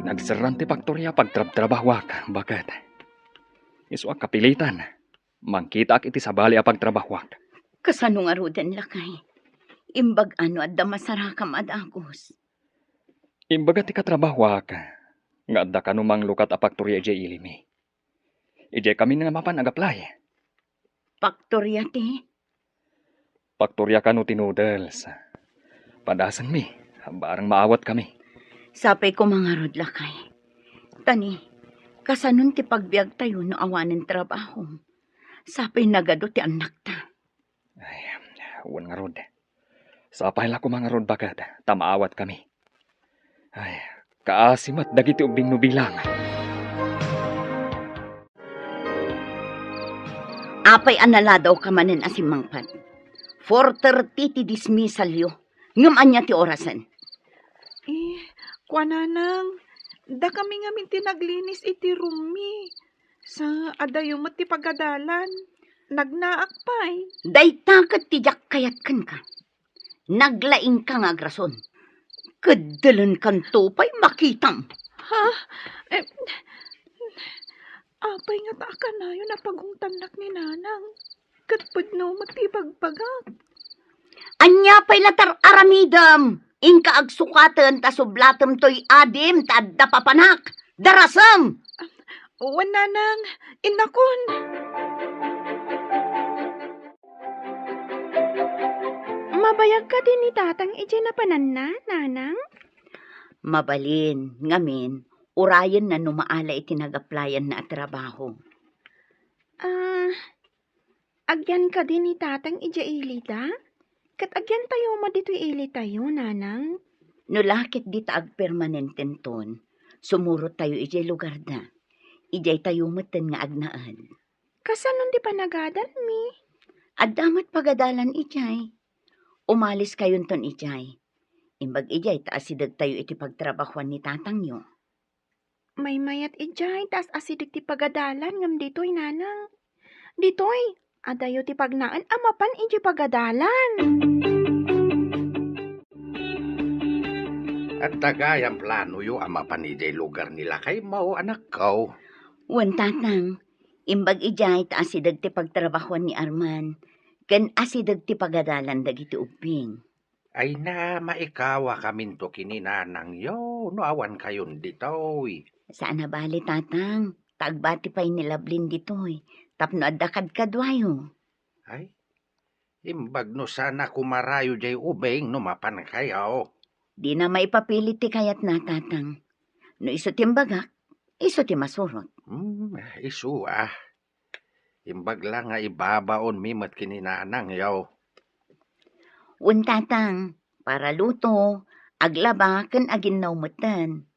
Nagserran ti Paktorya pagtrabtrabahwak. Bakit? Isu ak kapilitan. Mangkita ak iti sabali a pagtrabahwak. Kasano nga rodan lakay? Imbag ano at damasarakam ad agos. Imbaga ti katrabahwak. Nga adda kanumang lukat a Paktorya ije ilimi. Ije kami nga mapan agaplay. Paktorya ti. Paktorya kanu ti noodles. Padasan mi. Barang maawat kami. Sapay ko mga rod lakay. Tani, kasanon ti pagbiag tayo no awanen trabaho. Sapay nagado ti anak ta. Ay, uwan nga rod. Sapay la ko mga rod bakat. Tamaawat kami. Ay, kaasimat dagiti ubing nubilang. Apay anala daw ka manen asimangpan. 4:30 ti dismissal yo. Ngam anya ti orasan. Kuananang, da kami nga minti naglinis iti rumi. Sa adayo mo ti pagadalan. Nagnaak pa'y. Daytakat ti jak kayat kan ka. Naglaing ka nga agrason. Kadalan kan tupay makitam. Ha? Apay nga ta ka na yun napagungtanak ni nanang. Katpudno mo ti pagpagak. Anya pay latar aramidam. Inka agsukatan ta sublatem toy adim ta adda papanak. Darasam. Uwan nanang, inakon. Mabayag ka din ni tatang ije na pananna, nanang? Mabalin, ngamin, urayan na numaala iti nag-applyan na trabaho. Agyan ka din ni tatang ije ilita? Kat agyan tayo mo dito ili tayo, nanang? No lakit di taag permanenten ton, sumurot tayo ije lugar na. Ijay tayo matan nga agnaan. Kasanon di panagadan mi? Adamat pagadalan ijay. Umalis kayon ton ijay. Imbag ijay taasidag tayo iti pagtrabahuan ni tatang nyo. May mayat ijay, tas asidik ti pagadalan ngam dito'y nanang. Dito'y, adayo ti pagnaan amapan iji pagadalan. At tagayang plano yu amapan ijay lugar nila kay mao anak ko. Wan tatang, imbag ijay taasidag ti pagtrabahuan ni Arman. Ken asidag ti pagadalan dagiti ubing. Ay na maikawa kaminto kininanang yo, no awan kayon ditoy. Saan na bali tatang? Tagbati pa'y nilablin ditoy. Tapno adakad kadwayo. Ay, imbag no sana kumarayo jay ubing no mapan kayo. Di na maipapilit ti kayat na tatang. No iso timbagak, iso ti masurot. Isu ah. Imbag lang nga ibabaon mimat kininanang yo. Un tatang, para luto, aglaba ken aginnaw metten.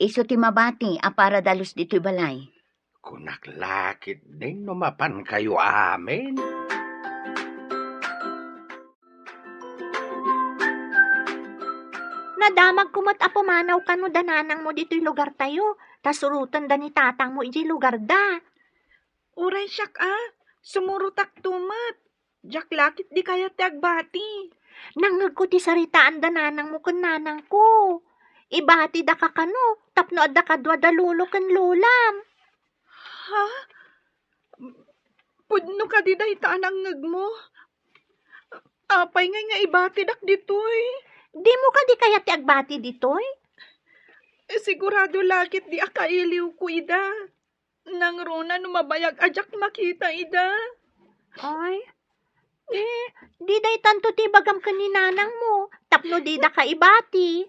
Iso ti mabati a para dalos dito'y balay. Kunaklakit din no mapan kayo amin. Nadamag kumat apumanaw ka no dananang mo dito'y lugar tayo. Tas urutan da ni tatang mo iji lugar da. Uray siyak sumurutak tumat. Jak lakit di kaya ti agbati. Nangag ko ti saritaan da nanang mo kun nanang ko. Ibati da ka kano, tapno adda kadwa da lulo ken lulam. Ha? Pudno ka di day tanang ngag mo. Apay nga ibati dak ditoy. Di mo ka di kaya ti agbati ditoy? Sigurado lakit di akailiw ko ida. Nang runa numabayag ajak makita ida. Ay, di day tanto ti bagam ka ni nanang mo, tapno di da ka ibati.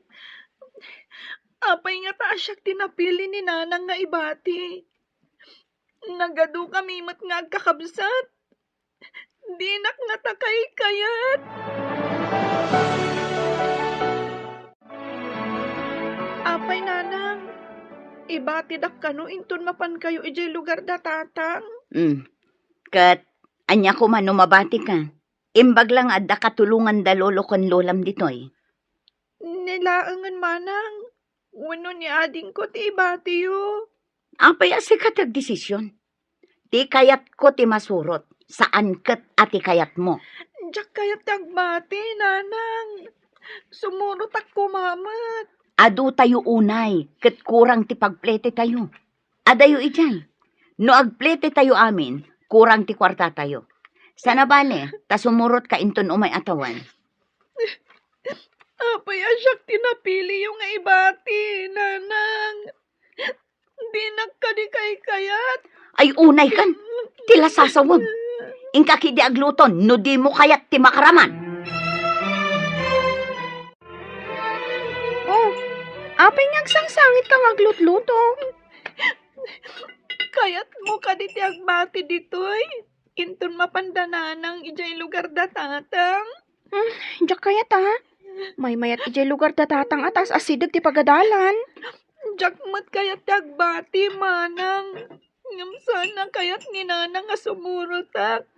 Apay nga taasyak tinapili ni nanang nga ibati. Nagadu kami mat nga agkakabsat. Dinak nga takay kayat. Apay nanang, ibati dak kano inton mapan kayo ijay lugar da tatang. Kat, anya ko man mabati ka. Imbag lang adda katulungan da lolo kon lolam ditoy. Nilaangan manang. Wano ni ading ko ti ibati yo. Apay asikat ag desisyon. Ti kayat ko ti masurot. Saan kat ati kayat mo? Diyak kayat agbati, nanang. Sumurot ak kumamat. Adu tayo unay, ket kurang ti pagplete tayo. Adayo ijay. No agplete tayo amin, kurang ti kwarta tayo. Sana bale, ta sumurot ka inton umay atawan. Apay asyak tinapili yung ibati, nanang. Di nagkadikay kayat. Ay unay kan, tila sasawag. Ingka kidi agluton, no di mo kayat ti makaraman. Oh, apay ngagsangsangit ka maglutluto. Kayat mo kaditi agbati ditoy. Inton mapandananang ijay lugar datatang. Diyak kaya ta. May mayat ijay lugar datatang atas asidag ti pagadalan. Jakmat kayat agbati, manang. Ngam sana kayat ni nanang nga sumurutak.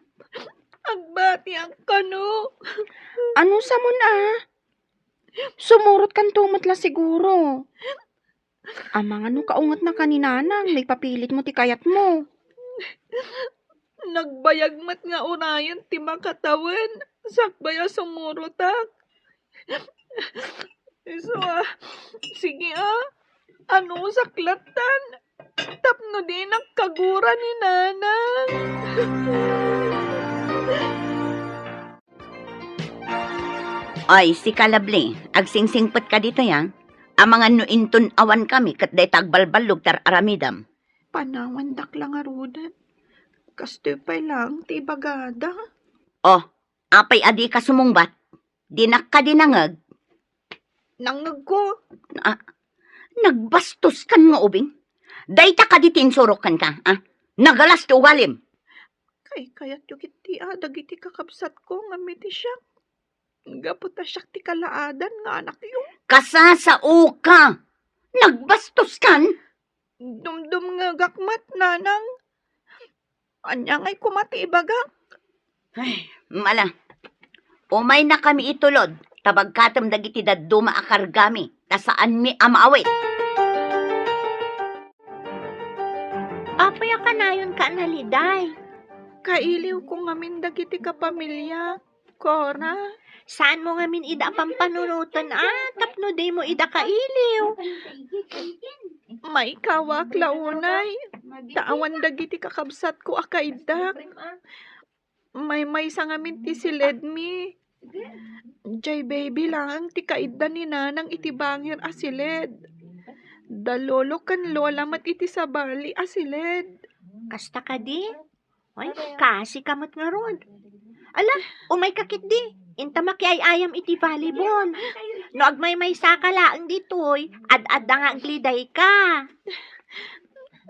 Agbati ang kano. Ano sa mo na? Sumurot kan tumatla siguro. Amang ano kaungat na kaninanang, may papilit mo ti kayat mo. Nagbayagmat nga unayan ti makatawan. Sakbaya sumurutak. So, sige ano saklatan? Tapno di nagkagura ni nanang. Ay, si Kalabli, agsingsingpet ka dito yang. Amangan no inton awan kami, kat day tagbalbalog tar aramidam. Panawandak lang arudan. Kastupay lang, ti bagada. Oh, apay adi ka sumungbat. Dinak ka dinangag. Nangag ko. Nagbastos kan nga ubing. Dayta ka ditin surokan ka, Nagalas ti uwalim. Kayat yung iti dagiti kakabsat ko nga miti siya. Gaputa siya ti kalaadan nga anak yung. Kasasao ka. Nagbastos kan. Dumdum nga gakmat, nanang. Anyang ay kumati ibagak. Ay, mala. Umay na kami itulod. Tabagkatam dagiti dadduma akargami. Tasaan mi amaawit. Apay ka na yun ka naliday. Kailiw ko ngamin dagiti kapamilya. Cora. Saan mo ngamin ida pampanunutan tapno day mo ida kailiw. May kawak launay. Taawan dagiti kakabsat ko akaidak. May sa ngamin ti siled mi. Jay baby lang ti kaida ni nanang iti bangir asiled. Dalolo kan lola mat iti sabali asiled. Kasta ka di? Ay, kasi kamot nga ron. Ala, umay kakit di. Inta makiayayam iti volleyball. No agmay saka laang ditoy, ad-ad nga agliday ka.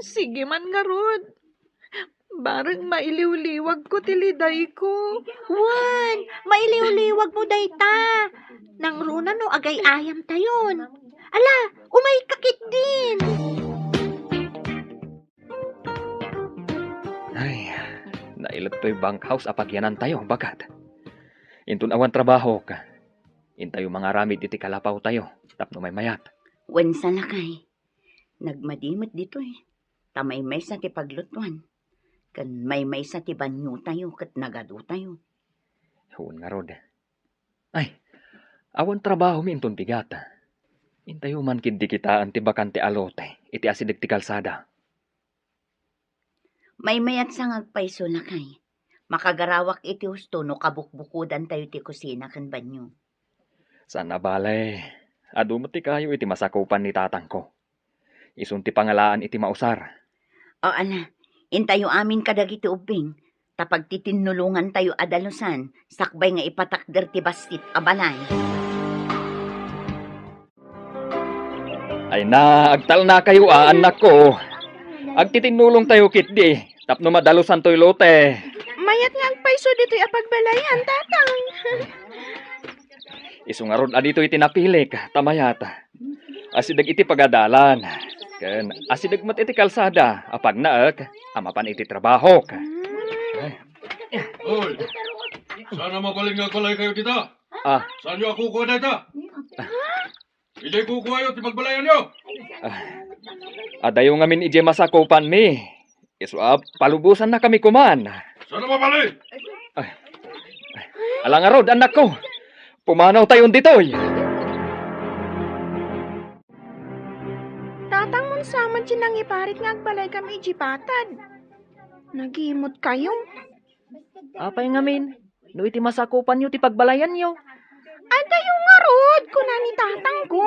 Sige man nga rod. Barang mailiw-liwag ko tiliday ko. Wan, mailiw-liwag mo dayta. Nang runa no agay ayam tayon. Ala, umay kakit din. Ay, nailat to'y bunkhouse apagyanan tayo, bagat. Intun awan trabaho ka. Intayo mga ramid iti kalapaw tayo, tapno may mayat. Wensa na kay. Nagmadimot dito Tamay-may sa ti paglutuan. Kan may sa ti banyo tayo kat nagadu tayo. Huwag nga rod. Ay, awan trabaho mi intun tigata. Intayo man kindi kitaan ti bakante alote, iti asidig ti kalsada. May mayat sa ngagpaiso na kay. Makagarawak iti husto no kabukbukudan tayo ti kusina kan banyo. Sana balay, adumati kayo iti masakupan ni tatang ko. Isun ti pangalaan iti mausar. O ala, intayo amin kadagiti ubing. Tapag titinulungan tayo adalusan, sakbay nga ipatakder ti bastit abalay. Ay na, agtal na kayo anak ko. Agtitinulong tayo kitdi, tapno madalusan to'y lote. Mayat nga agpaiso dito'y apagbalayan, tatang. Isungarod adito iti napilik, tamayat. Asidag iti pagadalan. Ken asidag mat iti kalsada, apag naek, amapan iti trabaho. Oy, sana mabaling nga balay kayo kita. Saan nyo ako kuha na ita? Hindi kukuha yun, timagbalayan nyo. Adayo ngamin ije masakupan mi. Isu palubusan na kami kuman. Sana mabalay? Alangarod, anak ko. Pumanaw tayon ditoy. tatang mon saman sinang iparit nga agbalay kami ijipatad. Nagimot kayo. Apay ngamin, no iti masakupan nyo ti pagbalayan nyo. Ada yung ngarod ko na ni tatang ko.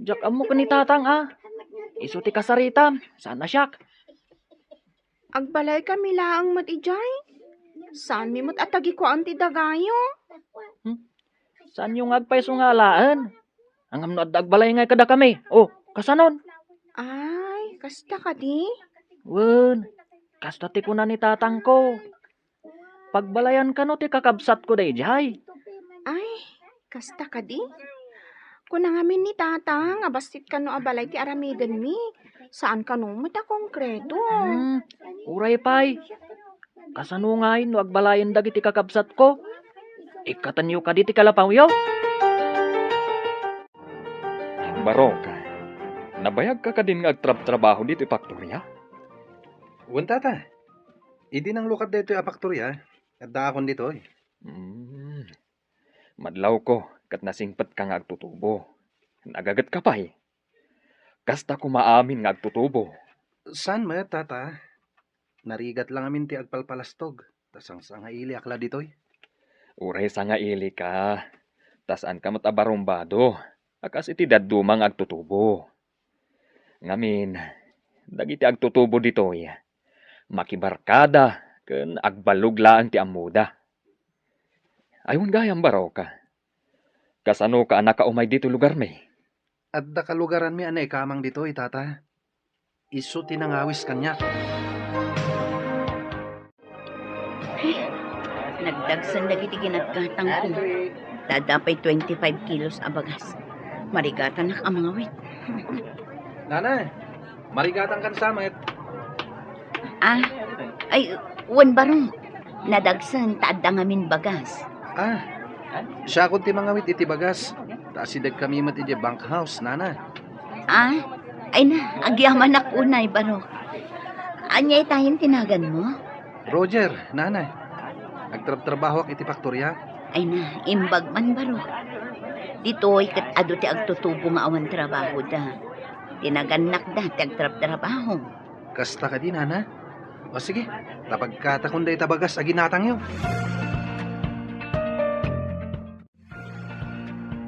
Jak amo ka ni tatang Isu ti kasaritam, sana siyak. Agbalay kami laang mat ijay. Saan mi mo't atagi ko ang tidagayo? Saan yung agpaiso nga alaan? Ang amno at agbalay nga kada kami. Oh, kasanon? Ay, kasta ka di? Wen, kasta ti kuna ni tatang ko. Pagbalayan ka no ti kakabsat ko day jay. Ay, kasta ka di? Kung nangamin ni tatang, abastit ka no abalay ti aramidan mi. Saan ka no mata konkreto? Uray pay. Kasano ngay no agbalayan dagiti kakabsat ko. Ikatanyo ka di ti kalapawyo. Barong ka. Nabayag ka din nga agtrab-trabaho dito faktorya? Uwan tata. Idi nang lukat dito yung apaktorya. At daakon dito eh. Madlaw ko, kat nasingpat ka nga agtutubo. Nagagat ka pa Kasta ko maamin nga agtutubo. San ma tata? Narigat lang amin ti agpalpalastog. Tasang sanga ili akla dito eh. Uray sa nga ili ka. Tasan ka matabarumbado. Akas iti dadumang agtutubo. Ngamin, dagiti agtutubo dito makibarkada ken agbaluglaan ti amuda. Ayun gayam baraw ka. Kasano ka anak ka umay dito lugar may? At da kalugaran mi anay kamang dito eh tata. Isu tinangawis kanya. Nagdagsan dagiti ginatgatang ko. Dadapay 25 kilos abagas. Marigatan na ang mga wit. Nana, marigatan kan samet. Ay, wan barong. Nadagsan, taadda ngamin bagas. Siya kun ti mga wit iti bagas. Taasidag kami mat iti bank house, nana. Ay na, agyaman ak unay barong. Anyay tayong tinagan mo? Roger, nana. Agtrab-trabaho ak iti faktorya. Ay na, imbag man barong. Dito'y kat ado ti agtutubo nga awan trabaho da. Tinaganak da, ti agtrab-trabaho. Kasta ka din, nana. O sige, tapagkatakon da itabagas aginatang yun.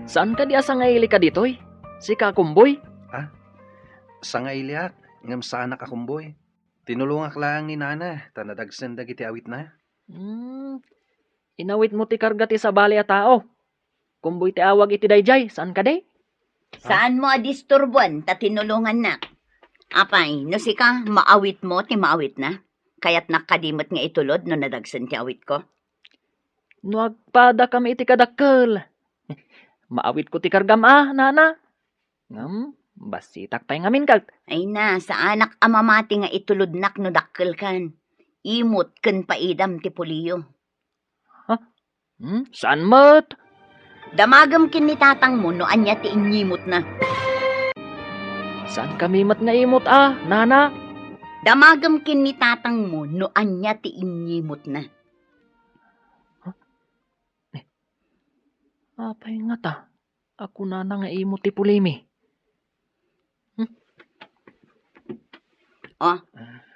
Saan ka di asa nga ili ka ditoy? Si Kakumboy? Sa nga iliak, ngam sa anak akumboy. Tinulungak lang ni nana, tanadagsan dagiti awit na. Inawit mo ti karga ti sabali a tao. Kumboy ti awag iti dayjay, saan ka day? Saan mo adisturbuan, ta tinulungan na? Apay, no si ka, maawit mo, ti maawit na? Kaya't nakadimot nga itulod no nadagsan ti awit ko? No agpada kami iti kadakkel. Maawit ko ti kargam nana. Basitak pa'y ngamin kag. Ay na, sa anak amamati nga itulod nak no dakkel kan. Imot ken paidam ti puliyo. Saan mat? Damagam kin ni tatang mo no anya ti inyimot na. Saan kami mat nga imot nana? Damagam kin ni tatang mo no anya ti inyimot na. Apay nga ta. Ako na nga imot ti pulimi.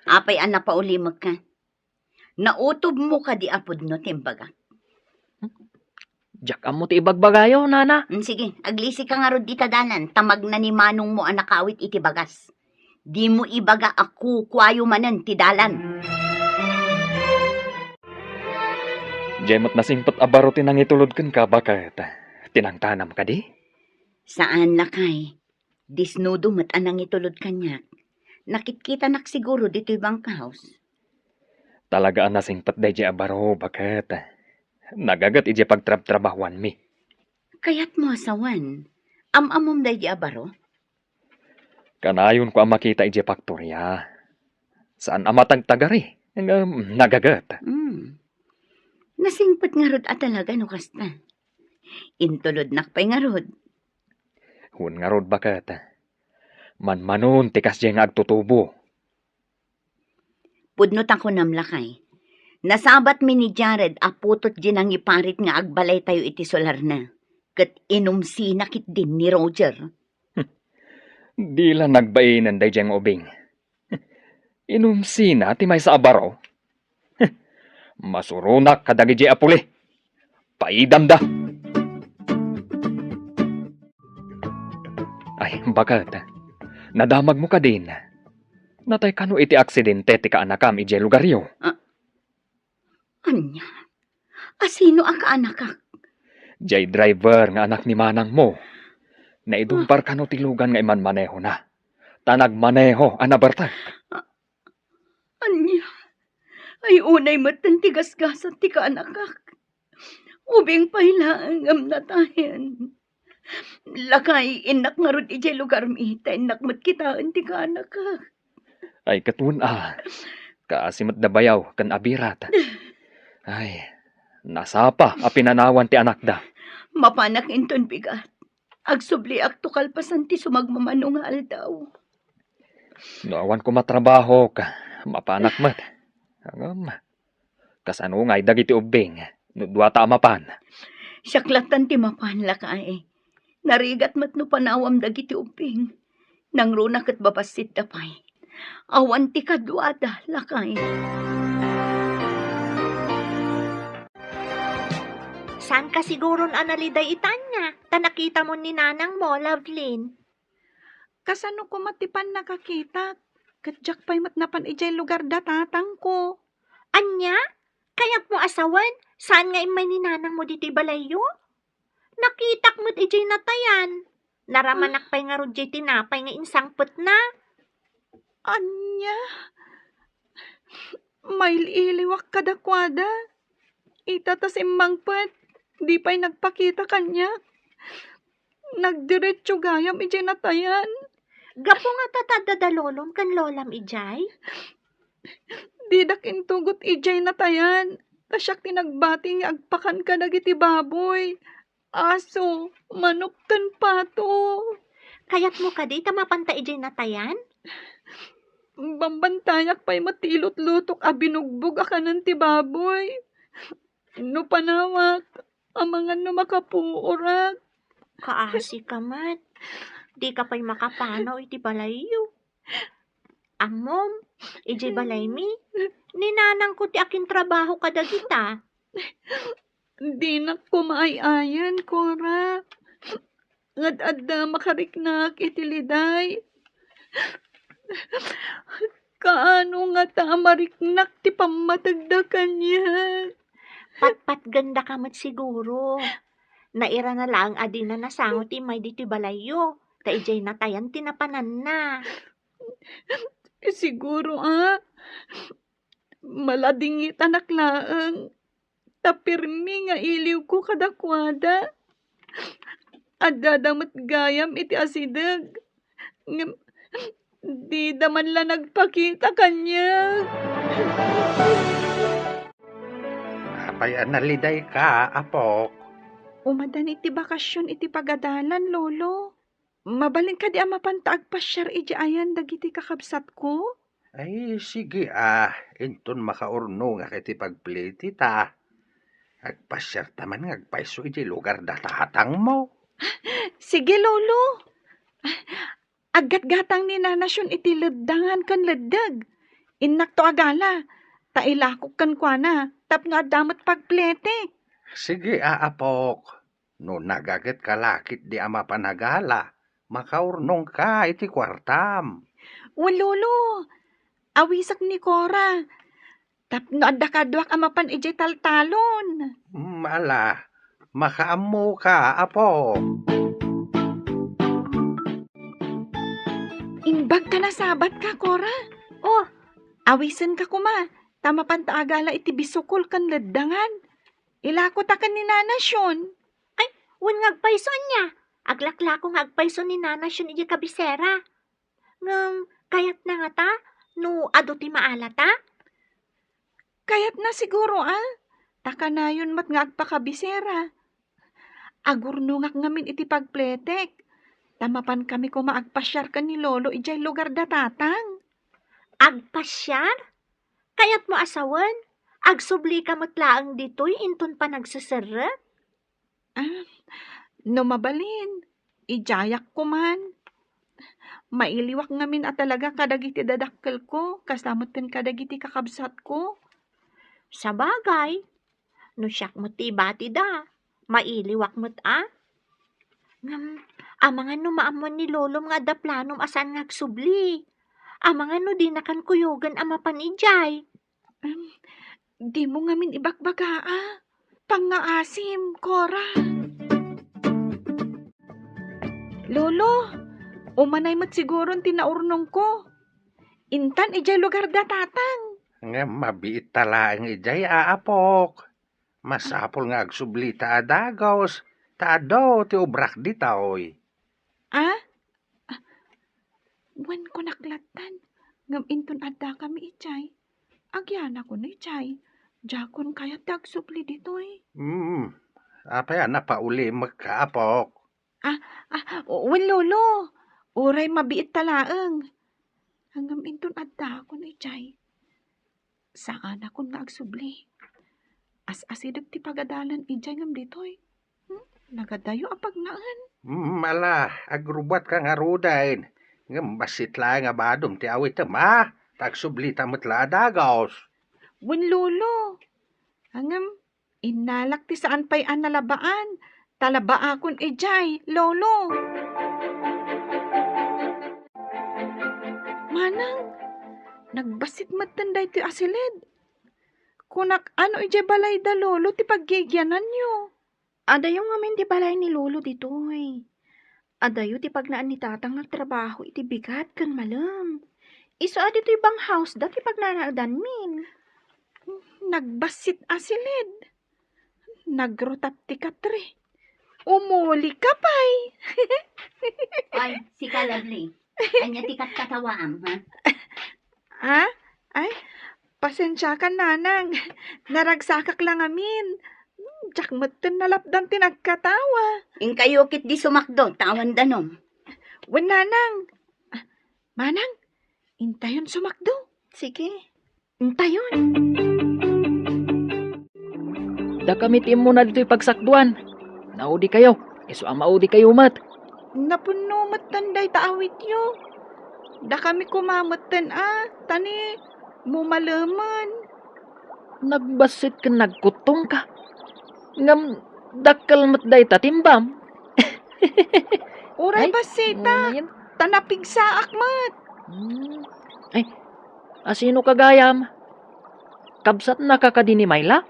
Apay anak pa ulimag ka. Nautob mo ka di apod no timbaga. Jak amo ti ibagbagayo, nana. Sige, aglisi ka nga rod di tadanan. Tamag na ni manong mo anak awit iti bagas. Di mo ibaga ako kwayo manan ti dalan. Jemot na singpat abaro tinang itulod kan ka bakit? Tinangtanam ka di? Saan lakay? Disnudo mat anang itulod kanyak. Nakitkita nak siguro dito ibang house. Talaga na singpat day abaro bakit? Nagagat ije pagtrab-trabahuan mi. Kaya't mo asawan. Amamom day di abaro? Kanayon ko ang makita ije faktorya. Saan amatagtagari? Nagagat. Nasingpat nga rod at talaga no kasta. Intulod nakpay nga rod. Hun nga rod bakit? Manmanon tikas diyang agtutubo. Pudnot ako namlakay. Nasabat mi ni Jared aputot din iparit nga agbalay tayo iti solar na. Kat inumsi nakit din ni Roger. Di lang nagbainan day diyang ubing. Inumsina ti may sa abaro. Masurunak kadagi di apuli. Paidam da. Ay, bakit? Nadamag mo ka din. Natay kano iti aksidente ti kaanakam iti lugaryo. Anya? Asino ang kaanak ka? Jay driver nga anak ni manang mo. Naidumpar kano ti lugan nga iman maneho na. Tanag maneho, anabartag. Anya? Ay unay matan ti gasgasan ti kaanak ka. Ubing pailaang natayan. Lakay inak nga rod iti lugar mi. Inak mat kitaan ti kaanak ka. Ay, katun Kaasimat na bayaw, kan abirat. Ay, nasapa, pinanawan ti anak da. Mapanak inton bigat. Agsubli ak to kalpasan ti sumagmamano nga aldaw. Noawan ko matrabaho ka, mapanak mat. Kasano nga'y dagiti ubing, nudwata mapan. Siyaklatan ti mapan lakay. Narigat mat no panawam dagiti ubing. Nang runa kat babasit dapay. Awan ti kadwada lakay. Saan ka siguron analiday itanya? Ta nakita mo ni nanang mo, Lovelyn. Kasano ko matipan nakakita? Kadyak pa'y matnapan ijay lugar da tatang ko. Anya? Kayak mo asawan? Saan nga imay ni nanang mo dito'y balayo? Nakitak mo't ijay natayan. Naramanak pa'y nga rod jay tinapay nga insangpot na. Anya? May iliwak kadakwada. Itatas imangpet. Di pa'y nagpakita kanya. Nagdiretso gayam ijay natayan. Gapo nga tatadadalolom kan lolam ijay. Di dakin tugot ijay natayan. Tasyak tinagbati nga agpakan ka dagiti baboy. Aso, manok kan pato. Kayat mo ka di tamapanta ijay natayan? Bambantayak pa'y matilot-lutok a binugbog akanan ti baboy. No panawak, amangan no makapuurak. Kaasi ka mat. Di ka pa'y makapanaw iti balayo. Amom, ijay balay mi. Ninanang ko ti akin trabaho kada kita. Di na kumaayayan, Cora. Ngad-adda makariknak itiliday. Kaano nga ta mariknak ti pamatagda kanya. Patpat ganda ka mat siguro. Naira na lang adina nasangot ti may diti balayo. Ta ijay natayan tinapanan na. Siguro maladingit anak laang. Tapirmi nga iliw ko kadakwada. Adadamat gayam iti asidag. Di daman lang nagpakita kanya. Apay analiday ka, apok. Umadan iti bakasyon iti pagadalan, lolo. Mabalin ka di mapantaag pasyar iti ayan dagiti kakabsat ko. Ay, sige inton makaurno nga kiti pagpliti ta. Agpasyar taman nga agpaiso iti lugar datatang mo. Sige, lolo. Aggat-gatang ni nanasyon iti ledangan kan ledag. Inak to agala. Tailakok kan kuana. Tap nga damat pagplete. Sige, apok. No nagaget kalakit di ama panagala. Makaurnong ka iti kwartam. Lolo. Awisak ni Cora. Tap nga adakadwak amapan ijay taltalon. Mala, makaammo ka, apok. Imbag ka na sabat ka, Cora. Oh, Awisan ka kuma. Tama pantaagala iti bisukol kan ledangan. Ilako ta kan ni nanasyon. wan ngagpayson niya. Aglaklako nga agpayson ni nanasyon iti kabisera. Ngam, kayat na nga ta? No, ado ti maala ta? Kayat na siguro Taka na yun mat nga agpakabisera. Agurno nga ngamin iti pagpletek. Tamapan kami ko maagpasyar ka ni lolo ijay lugar datatang. Agpasyar? Kayat mo asawan? Agsubli ka matlaang dito'y inton pa nagsasarap? No mabalin, ijayak ko man. Mailiwak ngamin at talaga kadagiti dadakkel ko, kasamot ken kadagiti kakabsat ko. Sa bagay, no siyak mo ti bati da. Mailiwak mo't Ngam, amangan no maamon ni lolom nga da planom asan ngagsubli. Amangan no di nakan kuyogan ama panijay. Di mo ngamin ibakbagaa. Pangaasim, Cora. Lolo, umanay mo't siguron tinaurnong ko. Intan ijay lugar da tatang. Nga mabiit tala ang ijay aapok. Masapol nga agsubli ta adagos. Ta adaw ti ubrak di taoy. Wan ko naklatan. Ngam inton adda kami ijay. Agyana ko na ijay. Jakon kaya tagsupli ditoy. Apay napauli magkaapok. Wan lolo. Uray mabiit talaang. Hanggang inton adda ko na ijay. Saan ako nga agsubli. As-asidag ti pagadalan ijay ngam ditoy. Nagadayo apag naan. Mala, agrubat ka nga rudain. Nga basit lang nga badom ti awit ma. Tagsubli tamot la adagos. Wan lolo. Hanggang inalak ti saan pa'y analabaan. Talaba akon ijay, lolo. Manang, nagbasit matanday ti asilid. Kunak ano ijay balay da lolo ti paggigyanan nyo. Adayo ngamin ti balay ni lolo ditoy. Adayo ti pagnaan ni tatang nagtrabaho iti bigat kan malam. Iso adi ti ibang house da ti pagnanaadan min. Nagbasit asilid. Nagrotap ti katre. Umuli ka pa'y. Ay, si Lovely. Anya tikat katawaam, ha? Ha? Ay, pasensya ka nanang. Naragsakak lang amin. Diyak matan nalapdan tinagkatawa. In kayo kit di sumakdo, tawan danom. Wan nanang. Manang, intayon sumakdo. Sige, intayon. Da kami mo na dito'y pagsakduan. Naudi kayo. Iso ang maudi kayo mat. Napuno matanday taawit yo. Da kami kumamatan tani mumalaman. Nagbasit ka nagkutong ka. Ngam dakkel mat day tatimbam. Uray Ay, basita, Yan. tanapig sa akmat. Ay, asino kagayam? Kabsat na kakadini Mayla?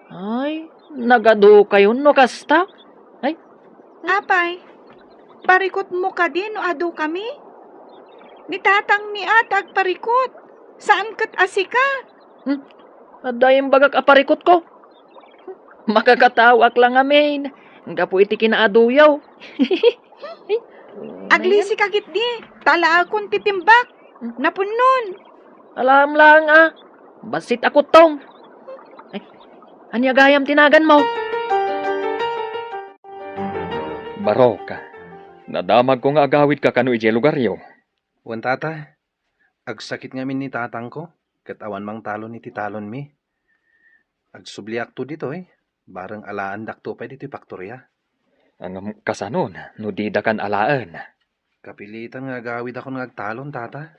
Ay, nagado kayo no kasta? Apay, parikot mo ka din o ado kami? Nitatang ni atag parikot. Saan kat asika? Adayang bagak aparikot ko. Makakatawak lang amin. Nga po iti kinaaduyaw. Aglisi kagit di. Tala akong titimbak. Napunon. Alam lang Basit ako tong. Ay, anya gayam tinagan mo. Barok, nadamag ko nga agawid ka kano ije lugaryo. Wan tata, agsakit nga min ni tatang ko. Katawan mang talon iti talon mi. Agsubliak to dito Barang alaan dakto pa dito paktorya. Ang kasanon, no di da kan alaan. Kapilitan nga gawid ako nagtalon tata.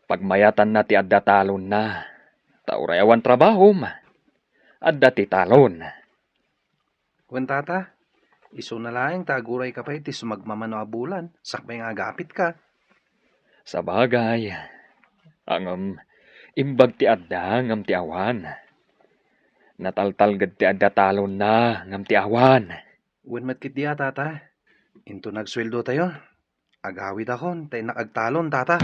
Pagmayatan na ti adda talon na. Taurayawan trabaho ma. Adda ti talon. Wan tata, iso na laeng taguray ka pa iti sumagmamano a bulan. Sakbay nga agapit ka. Sa bagay, ang imbag ti adda ngam ti awan. Nataltalgad ti adda talon na ngam ti awan. Wan matkit diya tata. Into nagsweldo tayo. Agawid akon, tayo nakagtalon tata.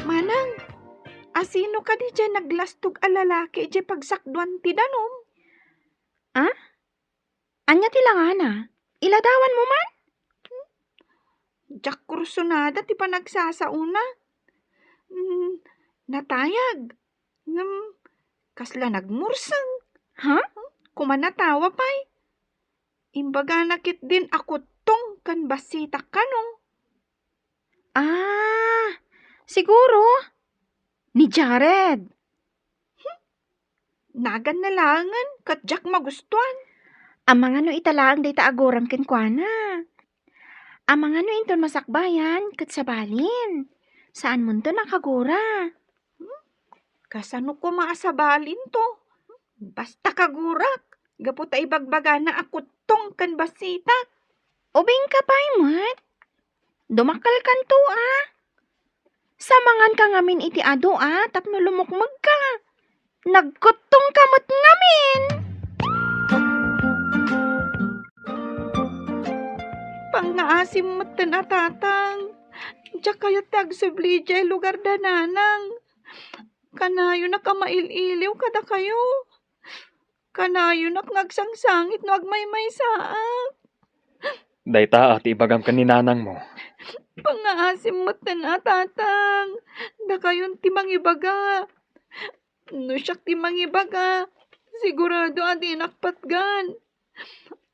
Manang, asino ka di dyan naglastog a lalaki di pagsakduan ti danom? Anya ti langana? Iladawan mo man? Diyak kursunada ti panagsasauna. Natayag. Ngam, kasla nagmursang. Ha? Kumanatawa pa'y. Imbaga nakit din ako tong kan basita kano. Siguro. Ni Jared. Nagan na langan, kat Jack magustuhan. Amang ano italaang day taagoram kenkwana. Amang ano inton masakbayan, kat sabalin. Saan mo to nakagura? Kasano ko maasabalin to? Basta kagurak. Gaputa ibagbaga na ako tong kan basita. Ubing ka pa'y mat. Dumakal kan to Samangan ka ngamin iti ado tapno lumukmag ka. Nagkutong kamot ngamin. Pangaasim matan atatang. Diyak kaya tagsubli jay lugar dananang. Kanayo na kamaililiw kada kayo. Kanayo na ngagsangsangit no agmay-may saak. Dayta at ibagam ka ni nanang mo. Pangaasim matan atatang. Da kayon timang ibaga. No siyak timang ibaga. Sigurado adi nakpatgan.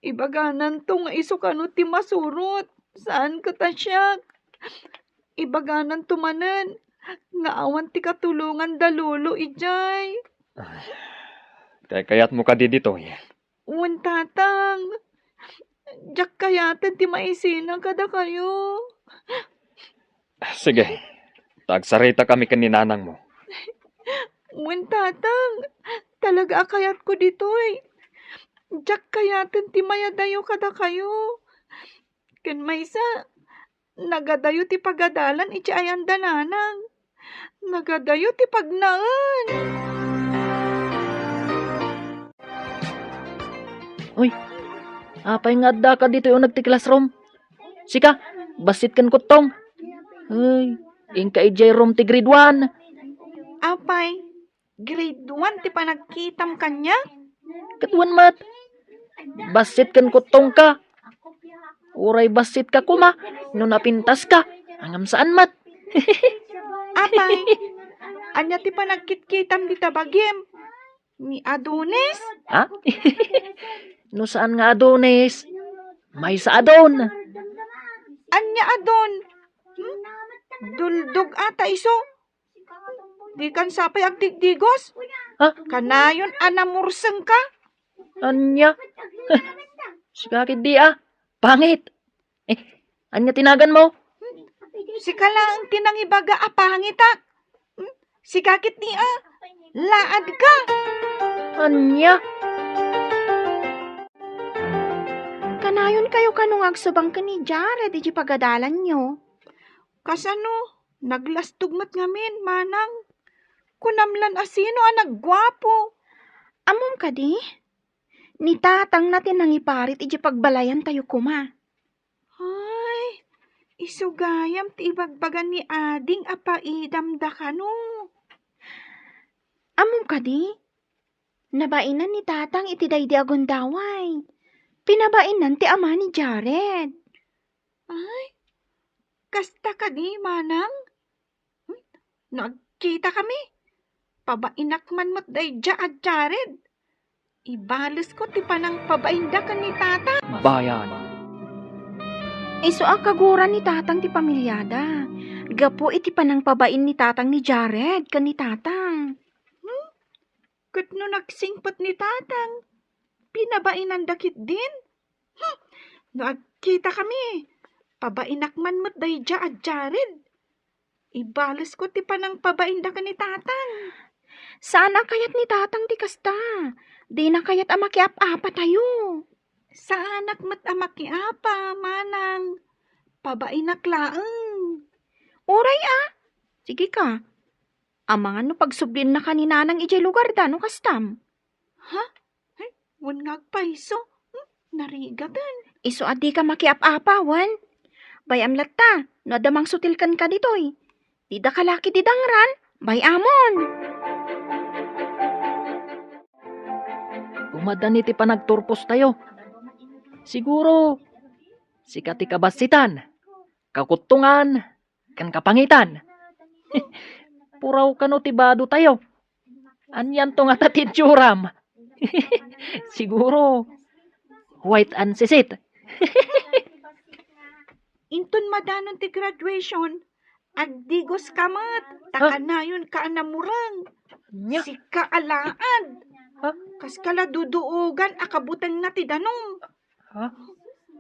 Ibaganan to nga iso kano ti masurot. Saan ka tasyak? Ibaganan tumanan. Nga awan ti katulungan dalulo ijay. Kayat mo ka di dito. Uwan tatang. Diyak kayatan ti maisina kada kayo. Sige, tagsarita kami ka ni nanang mo. Uwan tatang. Talaga akayat ko ditoy. Diyak kayatan ti mayadayo kada kayo. Ken maysa. Nagadayo ti pagadalan iti ayan dananang. Nagadayo ti pagnaan. Apay nga adda ka dito yung nagti-classroom. Sika, basit kan kutong. Ay, ingka ijay room ti grade 1. Apay, grade 1 ti panagkitam kanya? Katuan mat. Basit kan kutong ka. Uray basit ka kuma. No napintas ka. Angam saan mat. Apay, anya ti panagkitkitam di tabagim? Ni Adonis? Ha? No saan nga Adonis? May sa Adon. Anya Adon? Duldog ata iso? Di kan sapay agdigdigos? Ha? Kanayon anamurseng ka? Anya? Sikakit di Pangit. Anya tinagan mo? Si kalaang tinangibaga apangita. Si kakit ni laad ka. Anya? Kanayon kayo kanong agsubang ka ni Jared, iti pagadalan nyo. Kasano? Naglastugmat ngamin, manang. Kunamlan asino naggwapo. Amom ka di? Ni tatang natin nang iparit, iti pagbalayan tayo kuma. Ay, isugayam ti ibagbagan ni ading apaidam da kano. Amom ka di? Nabainan ni tatang iti daydi agundaway. Pinabainan ti ama ni Jared. Ay, kasta ka di, manang? Nagkita kami. Pabainakman mo't dayja at Jared. Ibalos ko ti panang pabainda ka ni tata. Bayan. Iso akaguran ni tatang ti pamilyada. Gapo iti panang pabain ni tatang ni Jared kan ni tatang. Kat no nagsingpot ni tatang. Pinabainan dakit din. Nagkita kami. Pabainakman mo't dayja at Jared. Ibalos ko ti panang pabainda ka ni tatang. Saan kayat ni tatang ti kasta? Di na kayat amakiap-apa tayo. Sa anak mo't amakiapa, manang. Pabainak laeng. Oray Sige ka. Amang ano pagsublin na kaninanang ijay lugar da no kastam. Wan ngagpaiso. Narigatan. Iso adi ka makiap-apa, wan. Bayam latta, no adamang sutilkan ka ditoy. Di da kalaki di dangran, bayamon. Umadan iti panagturpos tayo. Siguro, sikati kabasitan, kakutungan, kan kapangitan. Puraw kano tibado tayo. Anyan to nga tatidjuram. Siguro, white and sisit. Inton madanon ti graduation. Agdigos kamat. Takanayon ka anamurang. Nya, Si kaalaan. Kas kala duduogan akabutan na ti danom. Ha?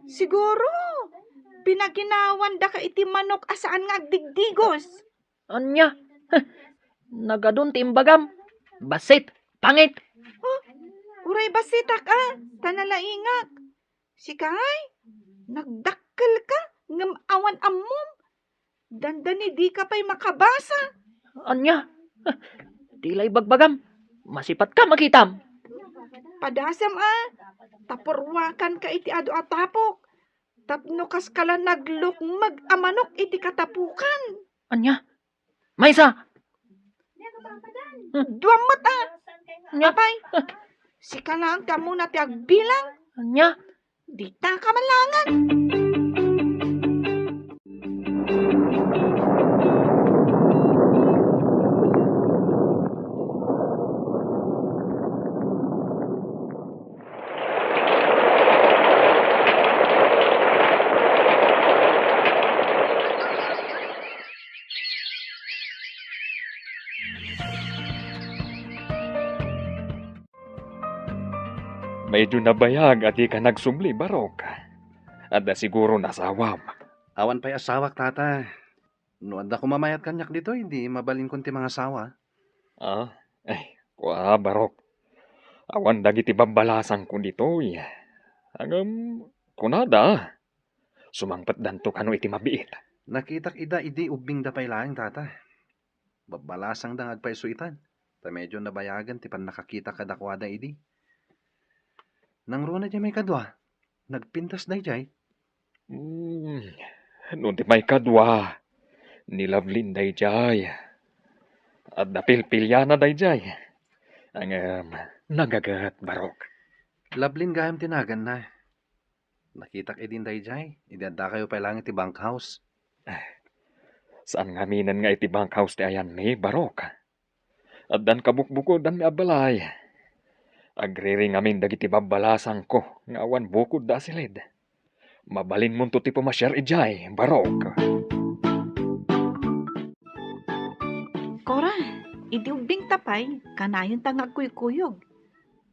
Siguro, pinaginawan da ka iti manok asaan nga agdigdigos. Anya? Nagadun ti imbagam. Basit, pangit. Uray basitak tanalaingak. Sikay, nagdakkel ka, ngam awan ammom. Dandani di ka pa'y makabasa. Anya? Tilay bagbagam. Masipat ka makitam. Padasam tapurwakan ka iti adu atapok. Tapno kas kala naglukmag amanok iti katapukan. Anya? Maysa! Duamot Anya? Apay, sika lang ka muna ti agbilang. Anya? Di ta ka malangan. Medyo nabayag at di ka nagsumli, Barok. At da siguro nasawam. Awan pa'y asawak, tata. Noon da kumamayat kanyak dito, hindi mabalin kunti mga asawa. Kuha, Barok. Awan dagiti babalasan ko dito, Hangam, kunada. Sumangpat danto kano iti mabiit. Nakitak ida idi ubing da pa'y laing, tata. Babalasang da agpaisuitan. Ta medyo nabayagan ti pan nakakita kadakwada idi. Nang runa dyan may kadwa, nagpintas day jay. Noon ti may kadwa, nilavlin day jay. At napilpilyana day jay. Nagagat, Barok. Lablin gayam tinagan na. Nakitak idin day jay, idada kayo pa lang iti bankhouse. Saan nga minan nga iti bankhouse ti ayan ni, Barok? At dan kabukbuko dan mi abalay. Agriring amin dagiti babalasang ko, nga awan bukod da silid. Mabalin mo ti pumasyar ijay, Barok. Kora, idi ubing tapay, kanayon tangag kuykuyog.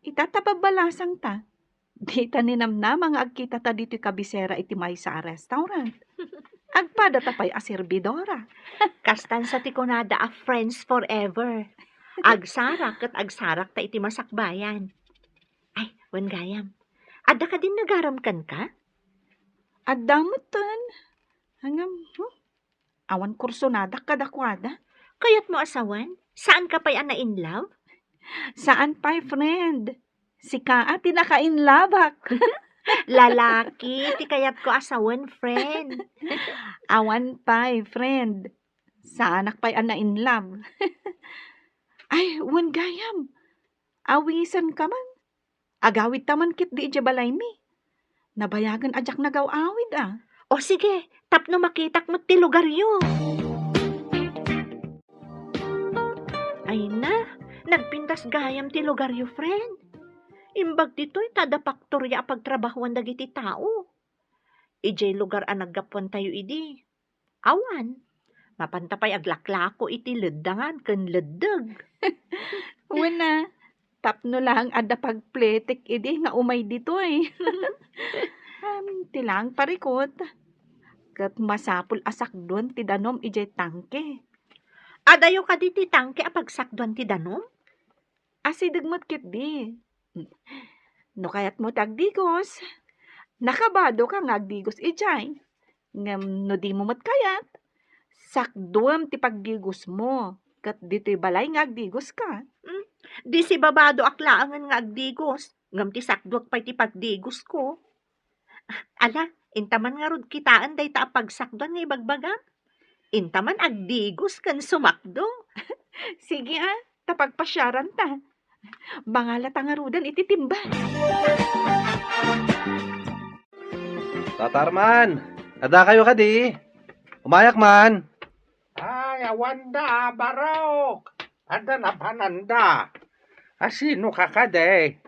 Itatababalasang ta. Di ta ninamnam ang agkita ta dito'y kabisera iti may sa restaurant. Agpada tapay a servidora. Kastan sa tikunada a friends forever. Agsarak at agsarak ta iti masakbayan. Ay, wangayam. Adda ka din nagaramkan ka? At damutan. Hangam, awan kursonadak kadakwada. Kayat mo asawan? Saan ka pa'y ana in love? Saan pa'y friend? Si Kaa tinaka-inlabak. Lalaki, ti kayat ko asawan, friend. Awan pa'y friend. Sa anak pa'y ana in love. Ay, wan gayam. Awisan ka man. Agawid taman kit di balay mi. Nabayagan ajak nagaw-awid O sige, tapno makitak mo ti lugaryo. Ay na, nagpintas gayam ti lugaryo, friend. Imbag dito'y tada paktorya pagtrabahuan dagiti tao. Ijay lugar ang naggapuan tayo idi. Awan, mapantapay aglaklako iti ledangan ken ledeg. Wala. Tapno lang ada pagpletik idi nga umay dito tilang parikot. Kat masapul asak doon ti danom ijay tangke. Adayo ka di ti tangke apagsakduan ti danom? Asidagmat kit di. No kayat mo tagdigos. Nakabado ka ngagdigos ijay. Ngam no di mo matkayat. Sakduam ti paggigos mo. Kat dito'y balay ngagdigos ka. Di si babado aklaangan nga agdigos. Ngam ti sakduak pa'y ti pagdigos ko. Ala, intaman nga rod kitaan day ta pagsakduan nga ibagbaga. Intaman agdigos kan sumakdo. Sige tapagpasyaran ta. Bangala tangarudan iti timba. Tatarman, ada kayo kadi. Umayak man. Ay, awanda, Barok. Ada na pananda. Asino ka kade?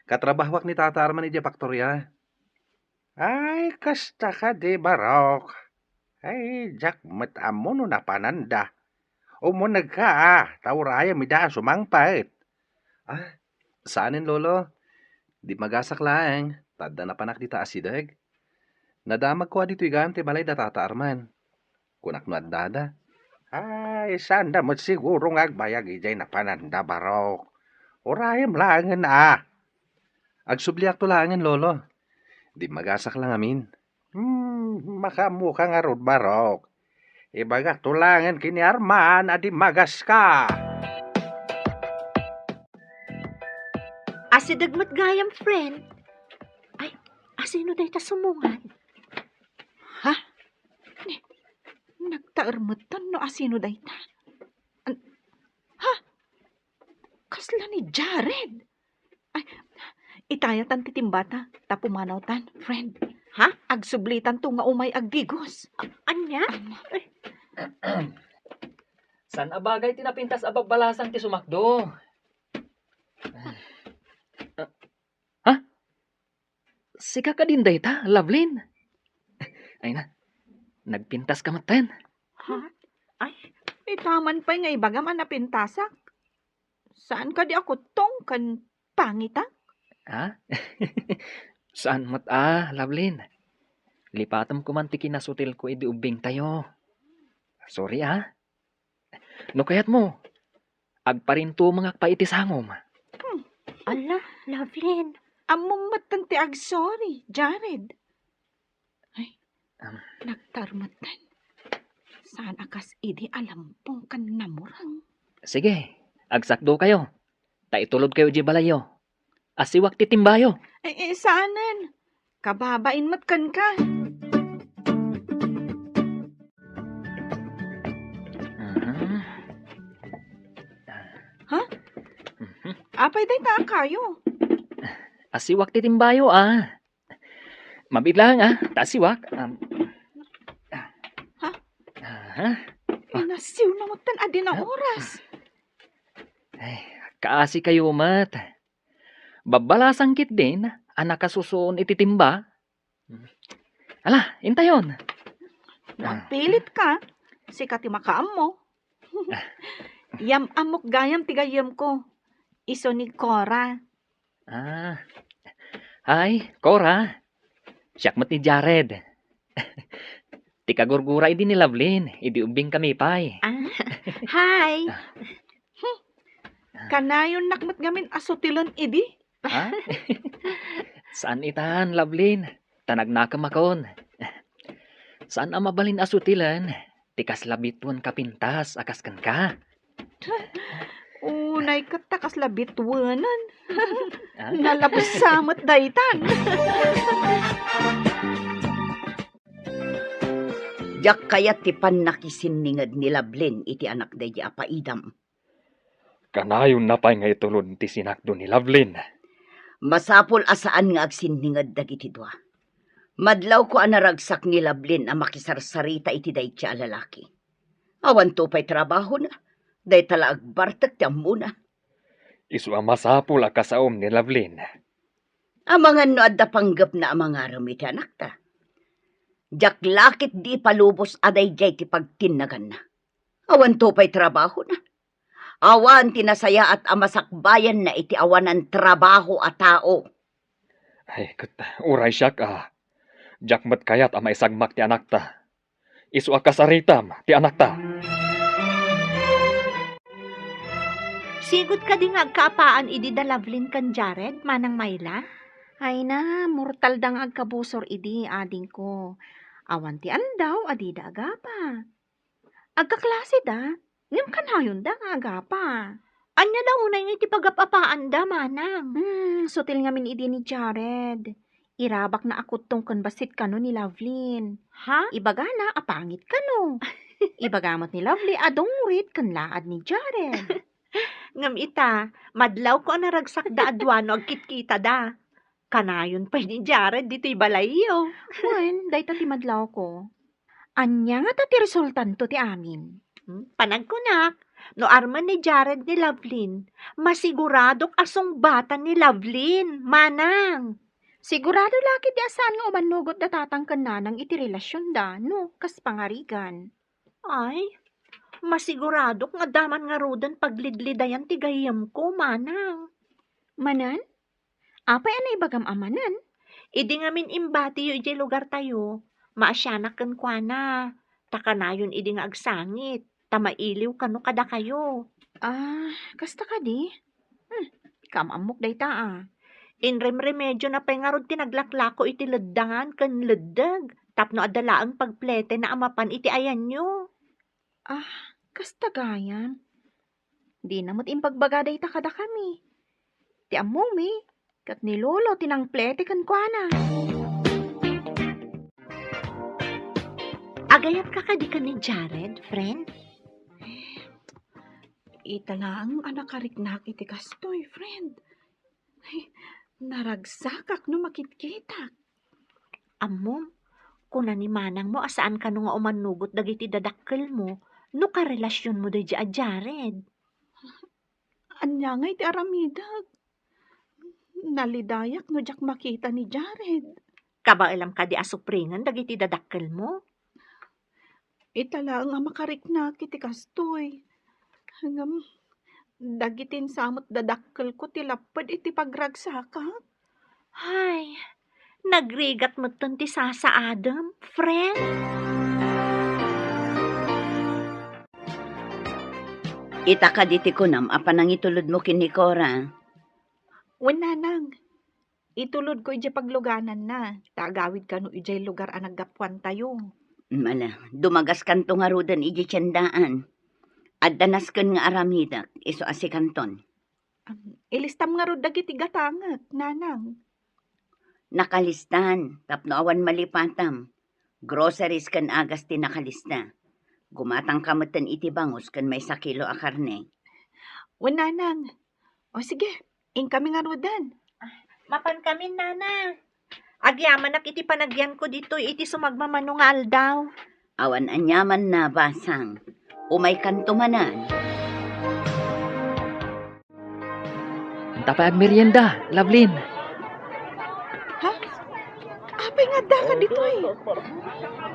Katrabahwak ni Tatarman iti Paktorya. Ay, kasta ka de, Barok. Ay, jak matamo no na pananda. Umunag ka, tauraya mida sumangpait. Saanin, lolo? Di magasak laeng. Tadda na panak di taasidag. Nadamag ko dito igam ti balay da Tata Arman. Kunak no dada. Ay, sanda mo siguro nga agbayag ijay na pananda barok. Urayam langan Agsubliak to laangan, lolo. Di magasak lang amin. Makamukha nga rod barok. Ibaga tulangan kini Arman adi magas ka. Asidagmat gayam, friend. Ay, asino day ta sumungan? Nagtaarmutan no asino day ta. Kasla ni Jared. Ay, itayatan ti timbata, tapumanaw tan, friend. Ha? Agsublitan to nga umay aggigos. Anya? San abagay tinapintas ababalasang ti sumakdo? Ha? Sika ka din day ta, Lovelyn? Ay na, nagpintas ka maten. Ha? Ay, Itaman pa'y nga ibaga man na pintasak. Saan ka di ako tong kan pangita? Ha? Saan mat Lovelyn? Lipatam ko man ti kinasutil ko idi ubing tayo. Sorry No kayat mo, agparinto mga paitis hangom. ala, Lovelyn. Among matanti ag sorry, Jared. Ay, Um. nagtarmatan. Saan akas idi alam pong kan namurang. Sige, agsakdo kayo. Taitulod kayo di balayo. Asiwak ti timbayo. Saanan? Kababain mat kan ka. Mhm. Ha? Mhm. Apay day ta kayo. Asiwak ti timbayo Mabiglang tasiwak. Ha? Ha? Inasiw na mo tan adi na oras. Ay, kaasi kayo mat. Babalasang kit din, anak kasusuon ititimba. Ala, intayon. Magpilit ka. Sikat makaam mo. Yam amok gayam tigayam ko. Iso ni Cora. Ay, Cora. Siyakmat ni Jared. Tikagurgura idi ni Lovelyn. Idi ubing kami pay. Hi. Kanayon nakmat gamin asutilon idi. Ha? Saan itan, Lovelyn? Tanagnakam akon. Saan ang mabalin asutilan? Tikas labituan kapintas, akaskan ka. Unay katakas labitwanan. Ha? Nalabasamot daytan. Jak kaya ti pannakisiningad ni Lovelyn iti anak day apaidam. Kanayon na pa'y nga itulod ti sinakdo ni Lovelyn. Masapol asaan nga agsiningad dagiti dua. Madlaw ko anaragsak ni Lovelyn a makisarsarita iti day ti lalaki. Awan to pa'y trabaho na. Day tala agbartak ti amuna. Isu masapul a kasaom ni Lovelyn. Amangan no adda panggap na amangaram iti anak ta. Jak lakit di palubos aday jay ti pagtinagan na. Awan to pa'y trabaho na. Awan tinasaya at amasakbayan na iti awanan trabaho a tao. Ay, uray siya ka. Jakmat kayat ama isagmak ti anak ta. Isu a kasaritam ti anak ta. Sigot ka di nga agkaapaan idi da Lovelyn kan Jared, manang Mayla? Ay na, mortal dang agkabusor idi, ading ko. Awan ti andaw, adi da agapa. Agkaklase da, ngam kanayon da nga agapa. Anya daw unay nga iti pagapapaan da, manang. Sutil nga min idi ni Jared. Irabak na akot tong basit kano ni Lovelyn. Ha? Ibaga na, apangit kano. Ibagamot ni Lovely, adongrit kan laad ni Jared. Ngam ita, madlaw ko naragsak da adwano agkitkita da. Kanayon pa ni Jared dito'y balayo. Wen, day ti madlaw ko. Anya nga ti resultan to ti amin. Panagkunak, no arman ni Jared ni Lovelyn, masiguradok asong bata ni Lovelyn, manang. Sigurado laki di asan nga umanugot da tatangkan nanang iti relasyon da, no, kas pangarigan. Ay, masiguradok nga daman nga rodan paglidlidayan ti gayam ko, manang. Manan? Apay anay bagam amanan? Idi ngamin imbati yu ijay lugar tayo. Maasyanak kan kwa na. Takanayon idi nga agsangit. Tamailiw kano kada kayo. Kasta ka di? Kamamok day ta Inrem remedyo na pay nga rod tinaglaklako iti leddangan kan leddag. Tapno adalaang pagplete na amapan iti ayan nyo. Kasta gayan. Di namot impagbagaday ta kada kami. Ti ammo mi. Kat ni lolo tinangplete kan kwa na. Agayat ka kadi ka ni Jared, friend? Italaang anak kariknak iti kastoy, friend. Naragsakak no makitkitak. Amom, kuna ni manang mo asaan ka no nga umanugot dagiti dadakkel mo, no karelasyon mo day a Jared. Anya nga iti aramidag. Nalidayak no jak makita ni Jared. Kabailam ka di asupringan dagiti dadakkel mo. Italaang nga makariknak iti kastoy. Hangam, dagitin samot dadakkel ko tilapad iti pagragsakak. Hay, nagrigat mo ti Sasa Adam, friend. Itaka diti kunam, apa nang itulod mo kini Cora? Wenanang, itulod ko ijay pagluganan na. Tagawid ka no ijay lugar ang naggapuan tayo. Mala, dumagas kanto nga rudan iji tiyandaan. At danas kan nga aramidak, iso asikanton. Ilistam nga rod dagiti gatangak, nanang. Nakalistan, tapno awan malipatam. Groceries kan agas ti nakalista. Gumatang kamatan iti bangus kan may 1 kilo a karne. Wenanang, o sige, ing kami nga rodan. Mapan kami, nana. Agyaman nak iti panagyan ko dito, iti sumagmamano nga aldaw. Awan anyaman na basang. Umay kanto manan. Tapay agmerienda, Lovelyn. Apay nga da ka dito eh.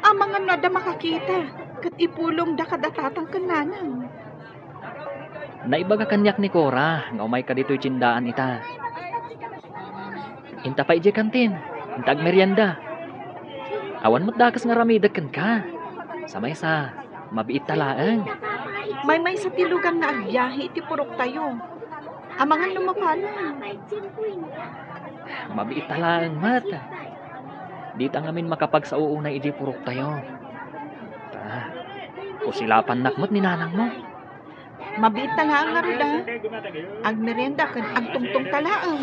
Amang nga da makakita. Kat ipulong da kadatatang kananang. Naibaga kanyak ni Cora, nga umay ka dito'y tsindaan ita. Inta pa ije kantin, inta agmerienda. Awan mo't dakas nga ramidag kan ka. Samay sa, mabiit talaang. May sa tilugan na agyahe iti purok tayo. Amangan lumapana. Mabiit talaang mat. Di ta ngamin makapag sa uunay ije purok tayo. Usilapan nakmot ni nanang mo. Mabiit talaang nga roda. Agmerienda kan agtungtong talaang.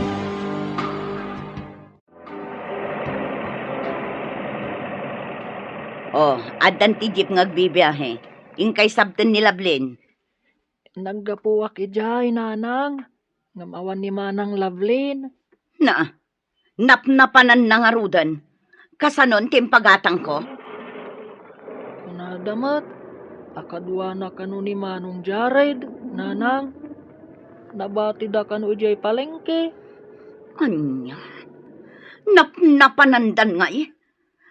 Oh, adan ti jeep ngagbibiyahe. Ingkay sabten ni Lovelyn. Naggapuwak ijay, nanang. Ngamawan ni manang Lovelyn. Na, napnapanan na nga rudan. Kasanon timpagatang ko. Kunadamat, akadwa na kanu ni manong Jared, nanang. Nabati da kanu ijay palengke. Anya, napnapanandan nga eh.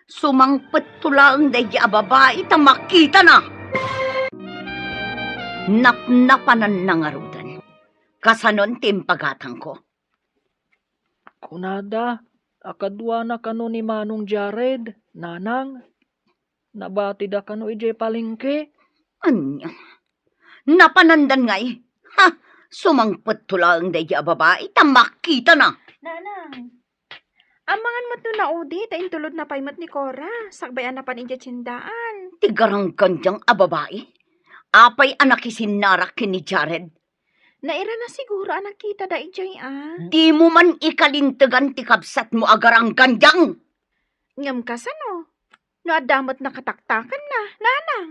Sumangpet tulaang day di babae ta makita na. Napnapanan na nga rudan. Kasanon timpagatang ko. Kunada, akadwa na kanu ni manong Jared, nanang. Nabati da kanu ijay palengke. Anya, napanandan nga eh. Ha, sumangpet tulaang day di babae ta makita na. Nanang, amangan mo to na udi, ta intulod na paimot ni Cora. Sakbayan na paninja tsindaan. Tigarang kandyang babae. Apay anak isinarak kini Jared. Naira na siguro anak kita da ijay Di mo man ikalintagan ti kabsat mo agarang kandyang. Ngam ka sano? No adamot na kataktakan na, nanang.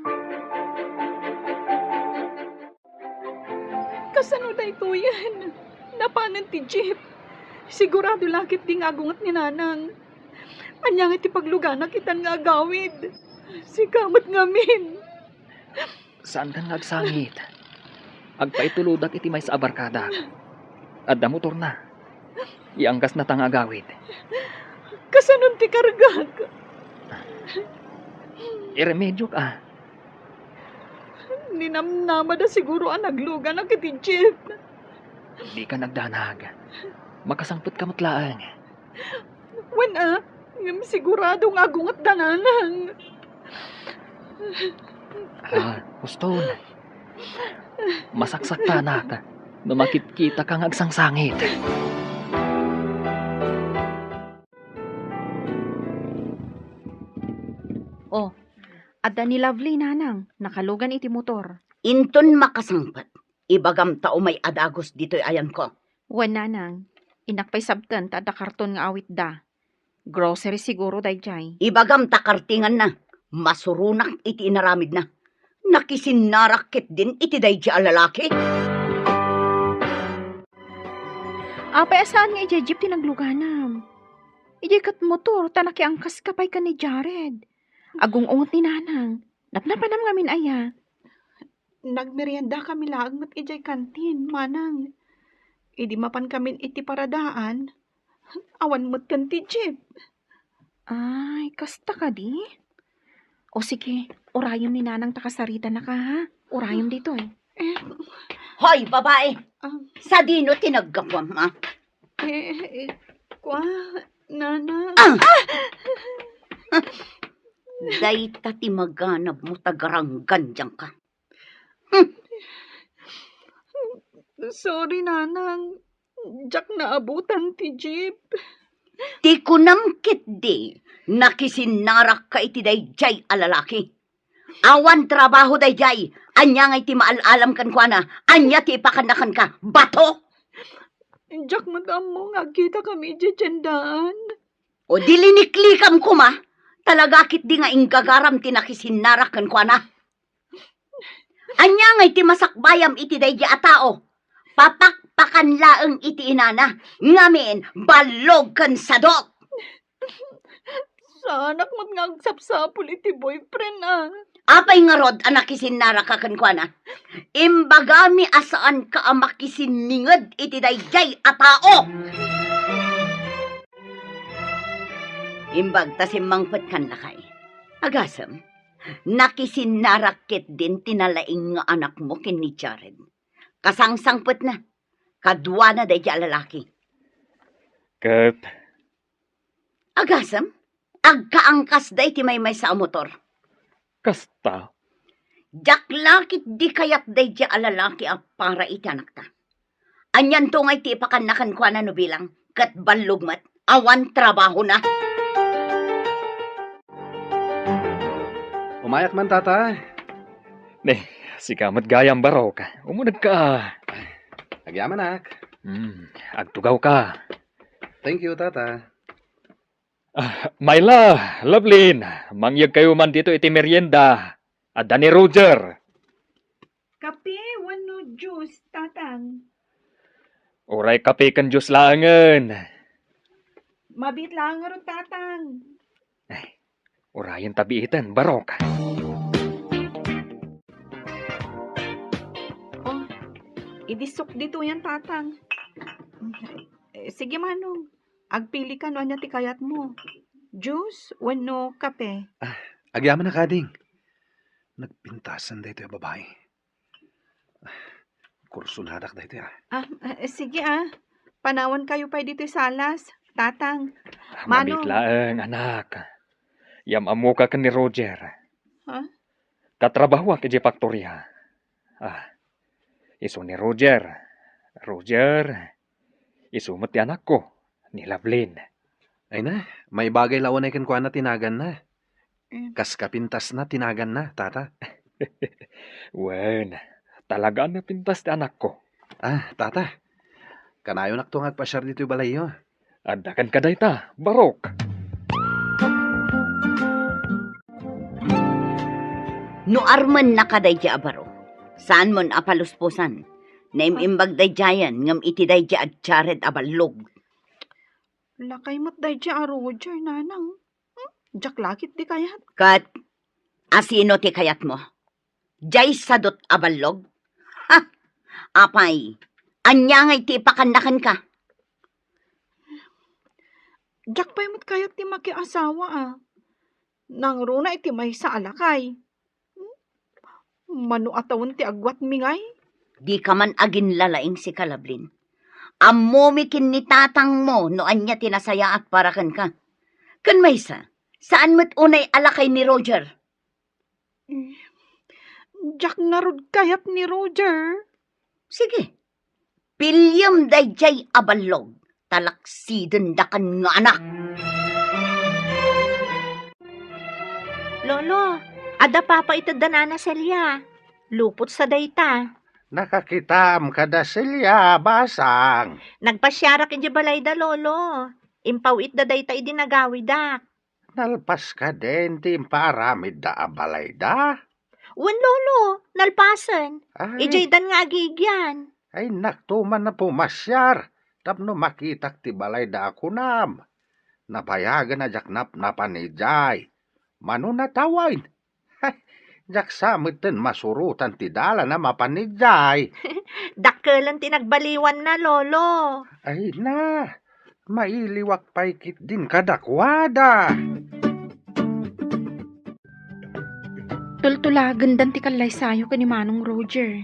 Kasano da ito yan? Napanan ti jeep. Sigurado lakit di ngagungat ni nanang. Anyang iti paglugana kitan nga agawid. Sikamot ngamin. Saan kan agsangit? Agpaituludak iti may sa abarkada. Adda motor na. Iangkas na tang agawid. Kasanon ti kargag. Iremedyo ka. Ninamnama da siguro ang naglugan ang kiti jeep. Di ka nagdanag. makasangpot ka matlaang. Wana, ngam sigurado nga gungat dananang. Gusto na. Masaksakta na ka. Numakit-kita kang agsangsangit. Oh, adda ni Lovely nanang, nakalugan iti motor. Inton makasangpat. Ibagam tao may adagos dito'y ayan ko. Wan nanang, inakpay sabtan ta da karton nga awit da. Grocery siguro dayjay. Ibagam takartingan na. Masurunak iti inaramid na. Nakisinarakit din iti daydi a lalaki. Apay asaan nga ijay jeep tinagluganam. Ijay kat motor, tanakiangkas kapay ka ni Jared. Agong ungot ni nanang. Napnapanam ngamin aya. Nagmerienda kami lang mat ijay kantin, manang. Idi mapan kami iti paradaan. Awan mo't kanti jeep. Ay, kasta ka di? O sige, orayom ni nanang takasarita na ka ha. Orayom dito eh. Hoy, babae! Ah. Sa dino tinaggapam, ha? Kwa, nanang. Dayta ti maganap mo tagaranggan dyan ka. Sorry, nanang. Jack naabutan ti jeep. Ti kunamkit di, nakisinarak ka iti dayjay a lalaki. Awan trabaho dayjay, anya nga iti maalalam kan kwa na, anya ti ipakanakan ka, bato! Jack, madam mo nga kita kami ijajandaan. O diliniklikam ko ma, talaga kit di nga inggagaram ti nakisinarak kan kwa na. Anya nga iti masakbayam iti dayjay a tao, papakpakan laeng iti inana, ngamin balog kan sadok. Sa anak mo't nga agsapsapul iti boyfriend ah. Apay nga rod anak isinara ka kankwana. Imbagami asaan ka amakisiningad iti dayjay a tao. Imbag tasimangpet kan lakay. Agasam, nakisinarakit din tinalaing nga anak mo kin ni Jared. Kasangsangpet na. Kadwa na dayjay a lalaki. Kat, Agasam, agkaangkas day ti may sa motor. kasta. Jaklakit di kayat dayjay a lalaki a para iti anak ta. Anyan to ngay ti ipakanakan kwa na no bilang kat balugmat awan trabaho na. Umayak man, tata. Si kamat gayam barok. Umunag ka. Agyaman, nak. Agtugaw ka. Thank you, tata. Myla, Lovelyn, mangyag kayo man dito iti merienda. Adda ni Roger. Kape, wano juice, tatang. Oray kape kan Diyos laangan. Mabit lang nga ron, tatang. Orayan tabiitan, barok. Idisok dito yan, tatang. Sige, manong. Agpili ka no anya ti kayat mo. Juice, wano kape. Agyaman na, kading. Nagpintasan dito yung babae. Kursunadak dito, Sige Panawan kayo pa dito salas, tatang. Mabit laang, anak. Yam amo ka ni Roger. Ha? Katrabaho ka di faktorya. Iso ni Roger. Roger, isumot ti anak ko, ni Lovelyn. Ay na, may bagay lawan ay kankwa na tinagan na. Kas kapintas na tinagan na, tata. Wen, talaga na pintas ti anak ko. Tata. Kanayo naktungat pa siya dito yung balayo. Adakan ka dayta, barok. No arman nakadayjay a baro. Saan mon apaluspusan? Naimimbag dayjayan ngam iti dayjay at Jared abalog. Lakay mo't dayjay a Roger, nanang. Jaklakit di kayat. Kat, asino ti kayat mo? Jay sadot abalog? Ha! Apay, anya ngay ti pakandakan ka. Jak pa mo't kayat ti makiasawa Nang runa iti may sa alakay. Mano atawon ti agwat mingay. Di ka man agin lalaing si Kalablin. Amumikin ni tatang mo noan niya tinasaya at parakan ka. Kan maysa, saan mo't unay alakay ni Roger? Jack narod kayat ni Roger. Sige, pilyam dayjay abalog, talaksiden dakan nga anak. Lolo, ada papa ito danana Celia. Lupot sa dayta. Nakakitam kada silya, basang. Nagpasyara kin balay da, Lolo. Impaw it da dayta idinagawi da. Nalpas ka din, timparamid da abalay da. Wan, Lolo, nalpasan. Ay, Ijay dan nga agigyan. ay naktuman na pumasyar. Tapno makitak ti balay da ako nam. Napayagan na jaknap na panijay. Mano natawain. Hay, jak samiten masurutan ti dala na mapanijay. Dakkelan tinagbaliwan na, Lolo. Ay na, mailiwak paikit din kadakwada. Tultulagan dan ti kalay sayo ka ni Manong Roger.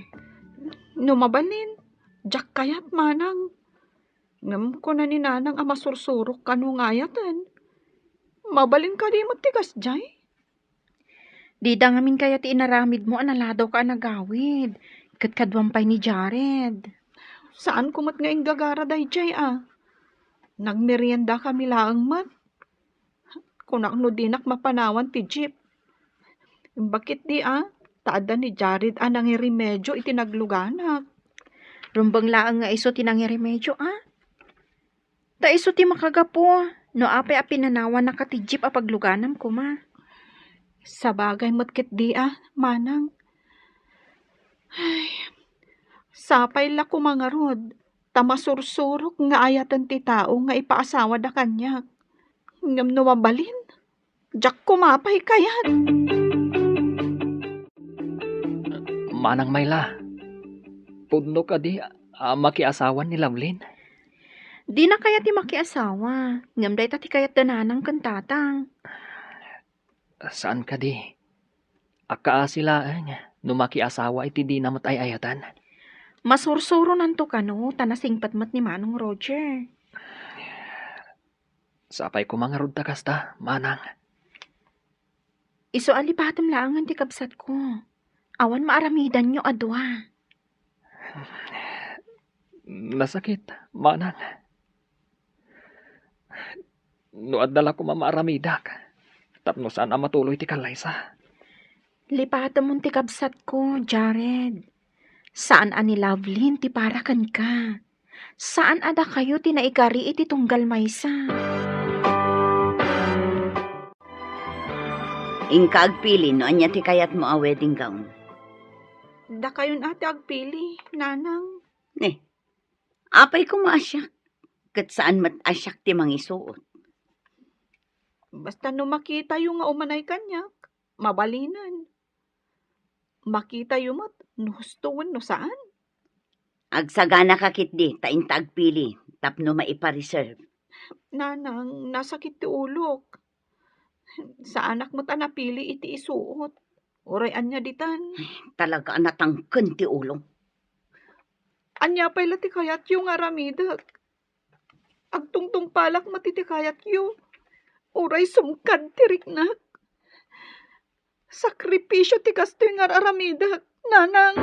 Numabalin. Jack kayat manang. Ngam ko na ni nanang ama sursurok kanu ngayatan. Mabalin ka di mo tigas jay. Di da ngamin kaya ti inaramid mo analadaw ka nagawid. Katkadwampay ni Jared. Saan kumot nga gagara day jay Nagmerienda kami laang mat. Kunak no dinak mapanawan ti jeep. Bakit di taada ni Jared anang remedyo itinagluganak. Rumbang laang nga iso tinangyari medyo Ta iso ti makagapo. No apay a pinanawan na katijip a pagluganam ko ma. Sa bagay mo't di manang. Ay, sapay la kumangarod. Tamasursurok nga ayatan ti tao nga ipaasawa da kanya. Ngam numabalin. Jack kumapay kayat. Manang Mayla, pudno ka di makiasawan ni Lovelyn. Di na kaya ti makiasawa. Ngam day ti kayat dananang kantatang. Saan ka di? Aka silaan, no makiasawa iti di namat ay ayatan. Masursuro nanto ka no, tanasing patmat ni Manong Roger. Sapay ko mga rod kasta, manang. Iso alipatam laangan ti kabsat ko. Awan maaramidan nyo adwa. Nasakit, manang. No adala ko mamaaramidak. Tapno saan ang matuloy ti kalaysa. Lipatam mo ti kabsat ko, Jared. Saan ani Lovelyn ti parakan ka? Saan ada kayo ti naikari iti tunggal maysa? Ingka agpili no anya ti kayat mo a wedding gown. Da kayon ate agpili, nanang. Apay ko maasyak. Kat saan mat asyak ti mangisuot. Basta no makita yung nga umanay kanyak, mabalinan. Makita yung mat, no hustuan no saan. Agsagana kakit di, taing tagpili, tapno maipa-reserve. Nanang, nasakit ti ulok. Sa anak mo't napili iti isuot. Oray anya ditan. Talaga natangken ti ulong. Anya pala ti kayat yung aramidak. Agtungtung palak matiti kayat yung. Oray sumkad ti riknak. Sakripisyo ti kasto yung aramidak. Nanang.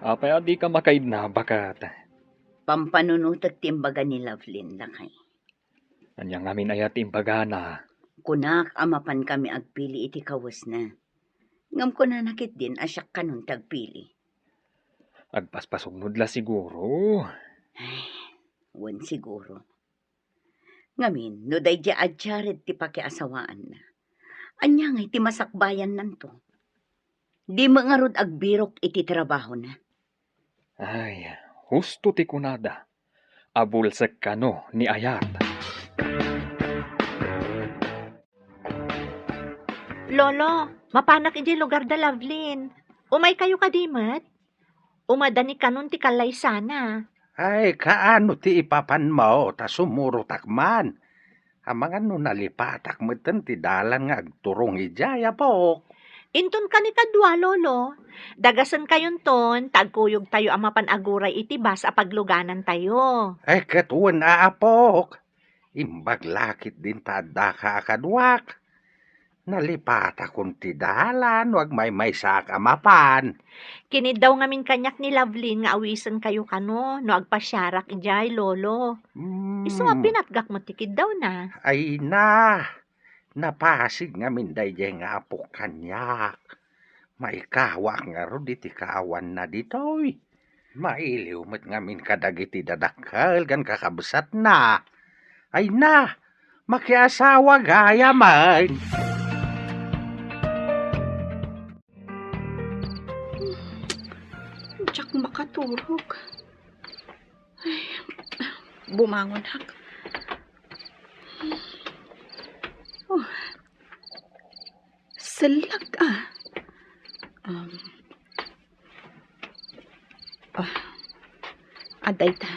Apay adi ka makaid na bakat. Pampanunutag timbaga ni Lovelyn lakay. Anyang amin ayat imbaga na. Kunak amapan kami agpili iti kawas na. Ngam ko na nakit din asyak kanun tagpili. Agpaspasugnod la siguro. Wan siguro. Ngamin, no day di adjared ti pakiasawaan na. Anya nga iti masakbayan nanto. Di mangarod agbirok iti trabaho na. Ay, husto ti kunada. Abulsek kano ni ayat. Lolo, mapanak iti lugar da Lovelyn. Umay kayo kadimat? Umadani kanon ti kalay sana. Ay, kaano ti ipapan mo, ta sumuro takman. Amangan no nalipatak mo ti dalan nga agturong ijaya po. Inton ka ni kadwa, lolo. Dagasan kayon ton, tagkuyog tayo ang mapanaguray iti bas a pagluganan tayo. Ay katuan aapok. Imbag lakit din tada ka akadwak. Nalipat akong tidalan, wag may sak amapan. Kinid daw ngamin kanyak ni Lovelyn nga awisan kayo kano, no agpasyarak ijay, lolo. Iso pinatgak mo tikid daw na. Ay na, napasig nga minday nga apok kanyak. May kawak nga ro diti kaawan na ditoy. Mailiw met ngamin kadagiti dadakkel gan kakabsat na. Ay na, makiasawa gaya man. Diyak makaturog. Ay, bumangon hak. Oh. Salag aday ta.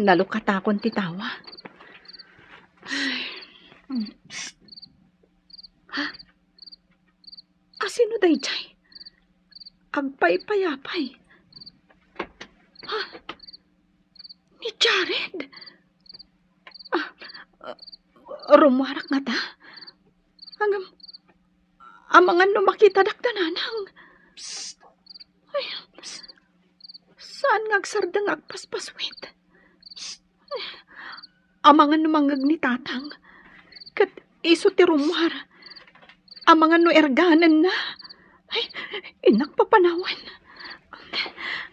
Nalukatakon ti tawa. Ha? Asino day jay? Agpay-payapay. Ha? Ni Jared? Rumarak nga ta? Amangan no makita dakdananang. Ay, saan ngagsardang agpaspaswit? Amangan no mangag ni tatang. Kat iso ti rumwar. Amangan no erganan na. Ay, inak papanawan.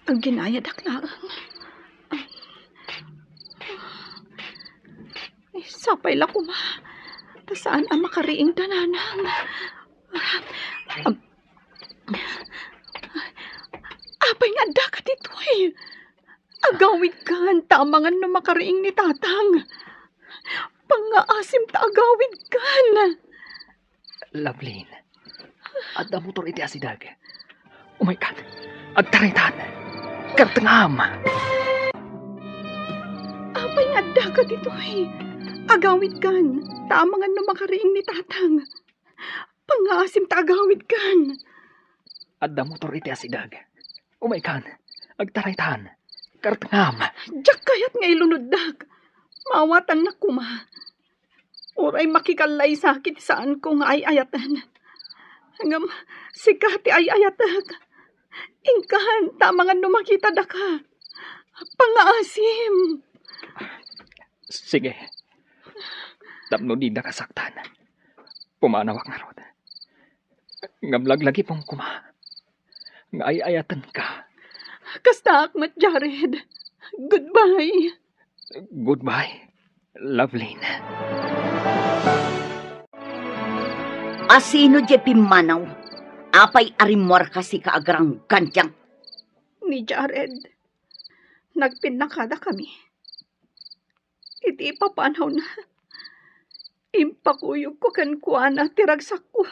Ang ginaya daklaang. Ay, sapay la kuma. Saan ang makariing dananang? Apay nga dakat ito eh. Agawid kan, tamangan no makariing ni tatang. Pangaasim ta agawid kan. Lovelyn, adda motor iti asidag. Oh my God, agtaritan. Kartangam. Apay nga dakat ito eh. Agawid kan, tamangan no makariing ni tatang. Pangaasim ta agawid kan. Adda motor iti asidag. Oh my God, agtaritan. Kartangam. Diyak kayat nga ilunoddag. Mawatan na kuma. Oray makikalay sakit saan ko nga ay ayatan. Hanggang sikati ay ayatag. Ingkahan, tamangan no makita da ka. Pangaasim. Sige. Tapno di na kasaktan. Pumanawak na rod. Ngamlaglagi pong kuma. Nga ay ayatan ka. Kasta akmat, Jared. Goodbye. Goodbye, Lovelyn. Asino di pimanaw? Apay arimor kasi kaagrang gantyang. Ni Jared. Nagpinakada kami. Iti ipapanaw na. Impakuyog ko kan kuana tiragsak ko.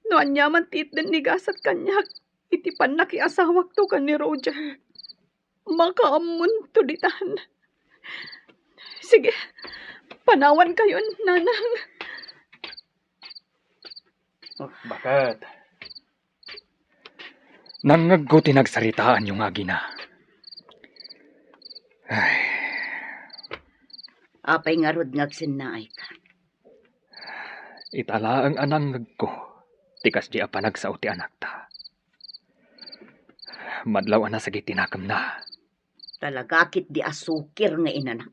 No anyaman titden ni gasat kanyak. Iti panakiasawak to kan ni Roger. Makaamun to ditan. Sige, panawan kayo, nanang. Bakit? Nangagko tinagsaritaan yung agina. Ay, Apay nga rod ngagsinnaay ka. itala ang anangag ko. Tikas di apanag sa uti anak ta. Madlaw na sa gitinakam na. Talagakit di asukir nga inanak.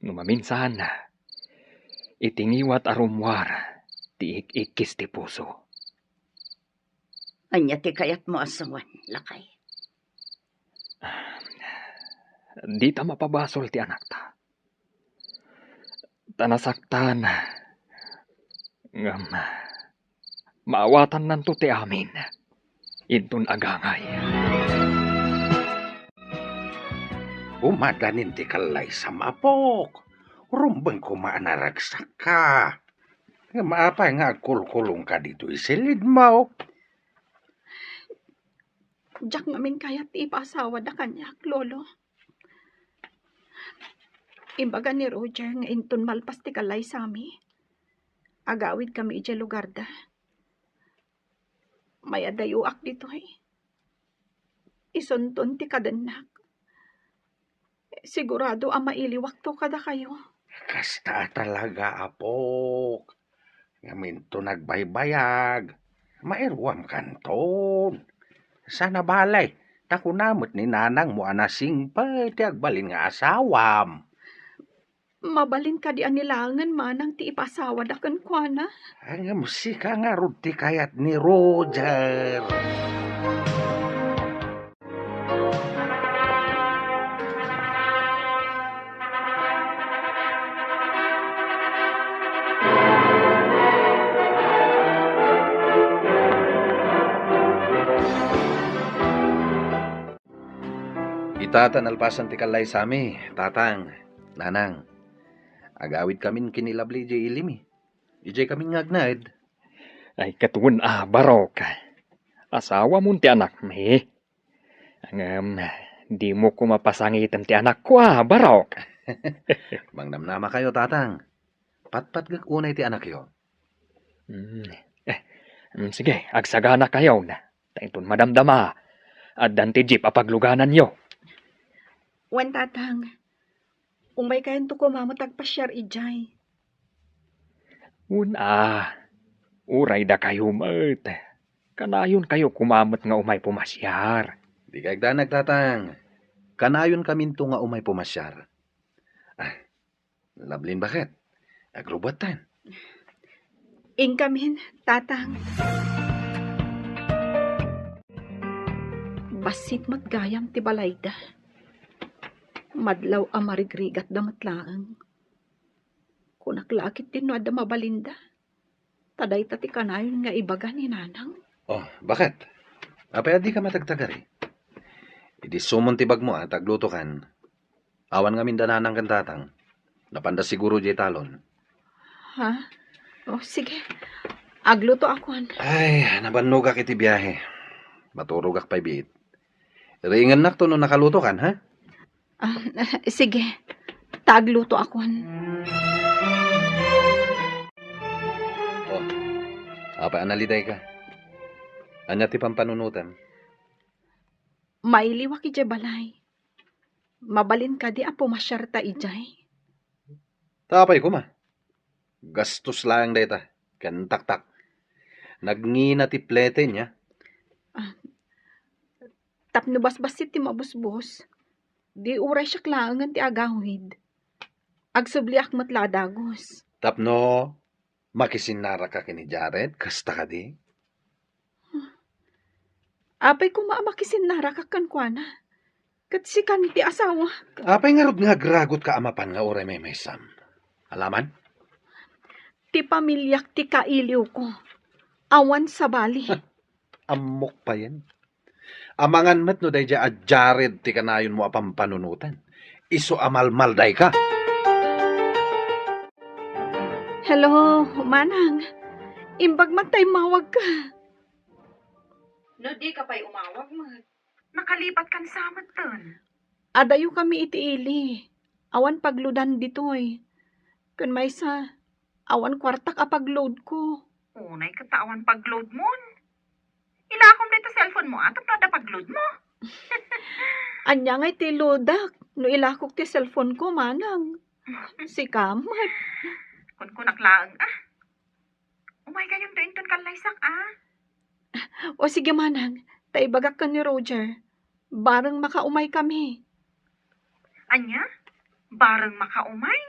Numaminsan na. Itingiwat arumwar. Ti ikis ti puso. Anya ti kayat mo asawan, lakay. Di ta mapabasol ti anak ta. Tanasaktan. Ngam. Maawatan nanto ti amin. Intun agangay. Umadanin ti kalay sa mapok. Rumbang kumaanaragsak ka. Nga maapay nga kulkulong ka dito isilid mo. Diyak ngamin kayat ipasawa da kanyak, lolo. Imbaga ni Roger nga inton malpas ti kalay sami. Agawid kami iti lugar da. May adayuak dito Isunton ti kadanak. Sigurado ang mailiwak to kada kayo. Kasta talaga, apok. Ngamin to nagbaybayag. Mairwam kanton. Sana balay. Takunamot ni nanang mo anasing pa ti agbalin nga asawam. Mabalin ka di anilangan manang ti ipasawa da kan kuana. Ang musika nga ruti kayat ni Roger. Itatan alpasan ti kalay sami, tatang, nanang. Agawid kamin kinilabli jay ilimi. Ijay kamin ngagnad. Ay katuon barok. Asawa mo ti anak mi. Di mo ko mapasangitan ti anak ko barok. Mangnamnama kayo, tatang. Patpat gag unay ti anak yo. Sige, agsagana kayo na. Tainton madamdama. At danti jeep apagluganan yo. Wan tatang. Umay kayan to kumamatag pasyar ijay. Uray da kayo mat. Kanayon kayo kumamot nga umay pumasyar. Di kagdanag, tatang. Kanayon kamin to nga umay pumasyar. Lablin bakit? Agrubatan. Ingkamin, tatang. Basit matgayam ti balayda. Madlaw amarigrigat da matlaang. Kunaklakit din no ada mabalinda. Taday tati kanayon nga ibaga ni nanang. Oh, bakit? Apay di ka matagtagari. Idi sumon tibag mo tagluto kan. Awan nga mindananang kan tatang. Napanda siguro jay talon. Ha? Oh, sige. Agluto ako. Ay, nabannog iti biyahe. Maturog ak pa'y biit. Ringan nak to no nakaluto kan, ha? Sige. Tagluto ako. Oh, apay analiday ka. Anya ti pampanunutan. Mailiwak ijay balay. Mabalin ka di apo masyarta ijay. Tapay ko ma. Gastos lang data. Kantak-tak. Nagngina ti plete niya. Tapno basbasit ti mabusbos. Di uray siya klangan ti agawid. Agsubliak matladagos. Tapno, makisinara ka kini Jared. Kasta ka di. Apay ko maamakisin narakakan kwa na. Kat si kan ti asawa. Apay nga rod nga gragot ka amapan nga uray may sam. Alaman? Ti pamilyak ti kailiw ko. Awan sa bali. Amok pa yan. Amangan met no day dya a Jared ti kanayon mo apang panunutan. Iso amalmal day ka. Hello, manang. Imbag matay mawag ka. No, di ka pa'y umawag mo. Nakalipat kan samat ton. Adayo kami itiili. Awan pagludan ditoy. Kun may sa, awan kwartak apagload ko. Unay katawan pag-load mo. Ilakom dito cellphone mo atap na pag-load mo. Anya ngay ti lodak. No ilakok ti cellphone ko, manang. Si kamat. Kun kunaklaan umay kayong dointon kalaysak O sige, manang. Taibagak ka ni Roger. Barang makaumay kami. Anya? Barang makaumay?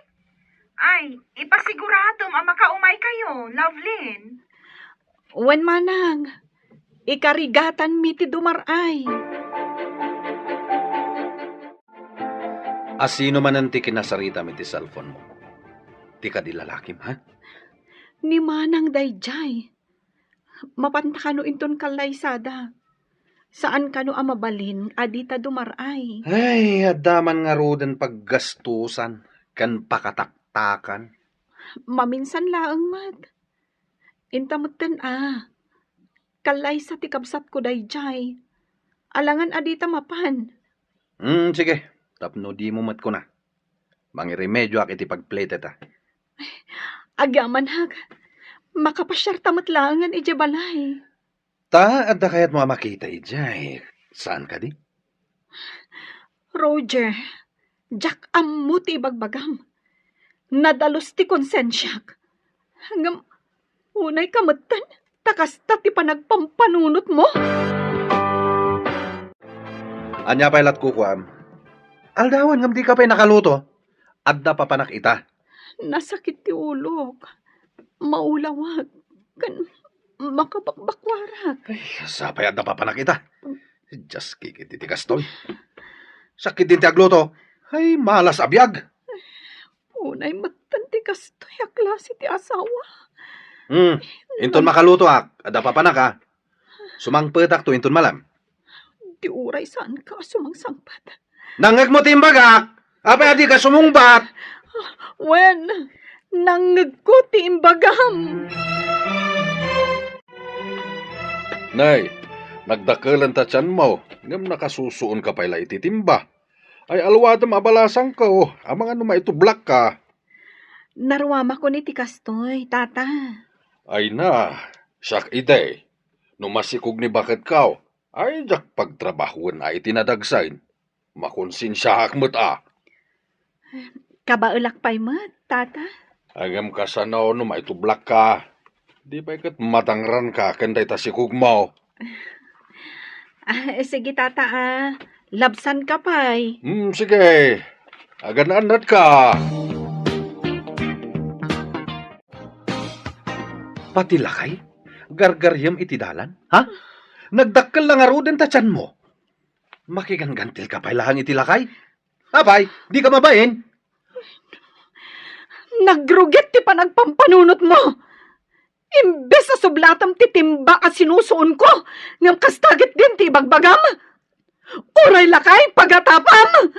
Ay, ipasigurado makaumay kayo, Lovelyn. Wen manang. Ikarigatan mi ti dumaray. Asino man ang ti kinasarita mi ti cellphone mo? Ti ka di lalakim, ha? Ni manang dayjay. Mapanta kano inton kalaysada. Saan kano amabalin adita dumaray. Ay, adaman nga roden paggastusan. Kan pakataktakan. Maminsan laang mat. Intamutten Kalaysa ti kabsat ko dayjay. Alangan adita mapan. Sige. Tapno di mo mat ko na. Mangiremedyo ak iti pagplete ta. Agyaman hag. Makapasyar tamat langan ije balay. Ta, adda kayat mo makita ijay. Saan ka di? Roger, Jack amuti bagbagam. Nadalos ti konsensyak. Hanggang unay kamatan, takasta ti panagpampanunot mo. Anya pa'y lat kukuam. Aldawan ngam di ka pa'y nakaluto. Adda pa panak ita. Nasakit ti ulog. Maulawag. Kan makabakbakwarak. Sapay adda pa panak ita. Diyas kikit iti kastoy. Sakit din ti agluto. Ay, malas abiyag. Unay matan ti kastoy a klase ti asawa. Inton makaluto ak. Adda pa panak ha. Sumangpetak to inton malam. Ti uray saan ka sumangsangpat. Nangag mo timbagak. Apay adi ka sumungbat. Wen, nangag ko ti imbagam. Nay, nagdakalan ta tiyan mo. Ngam nakasusuon ka pala ititimba. Ay alwadam abalasang ko. Amang ano maitublak ka. Narwama ko ni ti kastoy, tata. Ay na, siyak ide. Numasikog ni bakit kaw. Ay jak pagtrabahuan ay tinadagsain. Makonsinsya hakmat a. Kabaulak pa'y mat, tata. Agam ka sa no maitublak ka. Di pa ikat matangran ka kanday tasikog mo. Sige, tata, labsan ka pa'y. Sige. Agan-anad ka. Pati lakay? Gargaryam itidalan? Ha? Nagdakkal lang aruden ta tiyan mo. Makiganggantil ka pa'y lahang itilakay? Abay, di ka mabain. Nagruget ti panagpampanunot mo. Imbes sa sublatam ti timba at sinusuon ko, ngam kastagit din ti bagbagam. Uray lakay, pagatapam.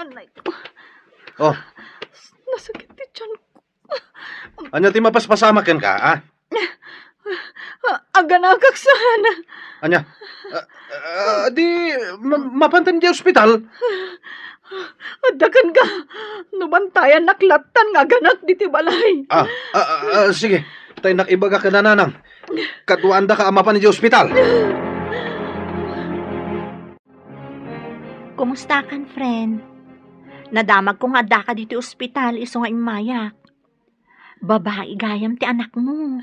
Anay ko. Oh, Nasakit ti tiyan ko. anya ti mapaspasamakin ka, ha? Aganagak sana. Anya? Di, mapantan di ospital. Adakan ka. Nubantayan naklatan nga ganak di ti balay. Sige. Tay nakibaga ka na nanang. Katuanda ka amapan di ospital. Kumusta kan, friend? Nadamag ko nga da ka dito ospital, iso nga imayak. Babae gayam ti anak mo.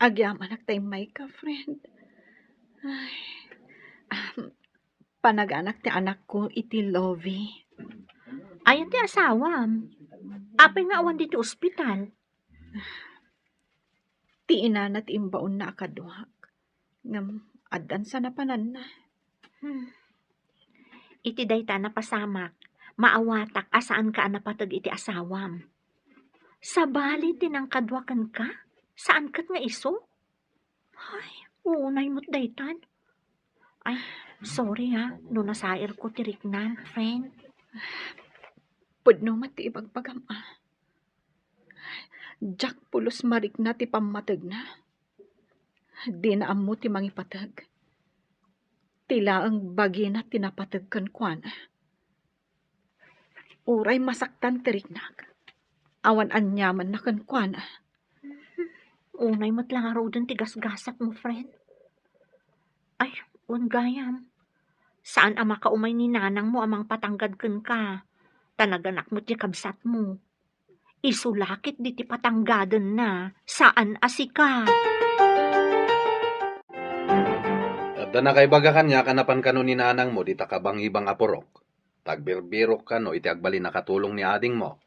Agyaman nagtay may ka, friend. Ay. Panag-anak ti anak ko iti Lovey. Ayan ti asawam. Apay nga awan dito ospital. Ti inanat imbaon na akaduhak. Ngam adan sa napanan na. Iti dayta na pasamak. Maawatak asaan ka napatag iti asawam. Sabali tinangkadwakan ka? Saan kat nga iso? Ay, unay mo't daytan. Ay, sorry ha. No nasair ko tiriknan, friend. Pudno mati ibagbagam Jack pulos marik na ti pamatag na. Di na amo ti mangipatag. Tila ang bagi na tinapatag kan kwan. Uray masaktan tiriknag. Awan anyaman na kan kwan. Unay mo't lang araw dun tigas-gasak mo, friend. Ay, gayam. Saan ama ka umay ni nanang mo amang patanggad kun ka? Tanaganak mo't yakabsat mo. Isulakit di ti patanggadan na. Saan asika? At na kay baga kanya kanapan kano ni nanang mo di takabang ibang aporok. Tagbirbirok ka no iti agbali nakatulong ni ading mo.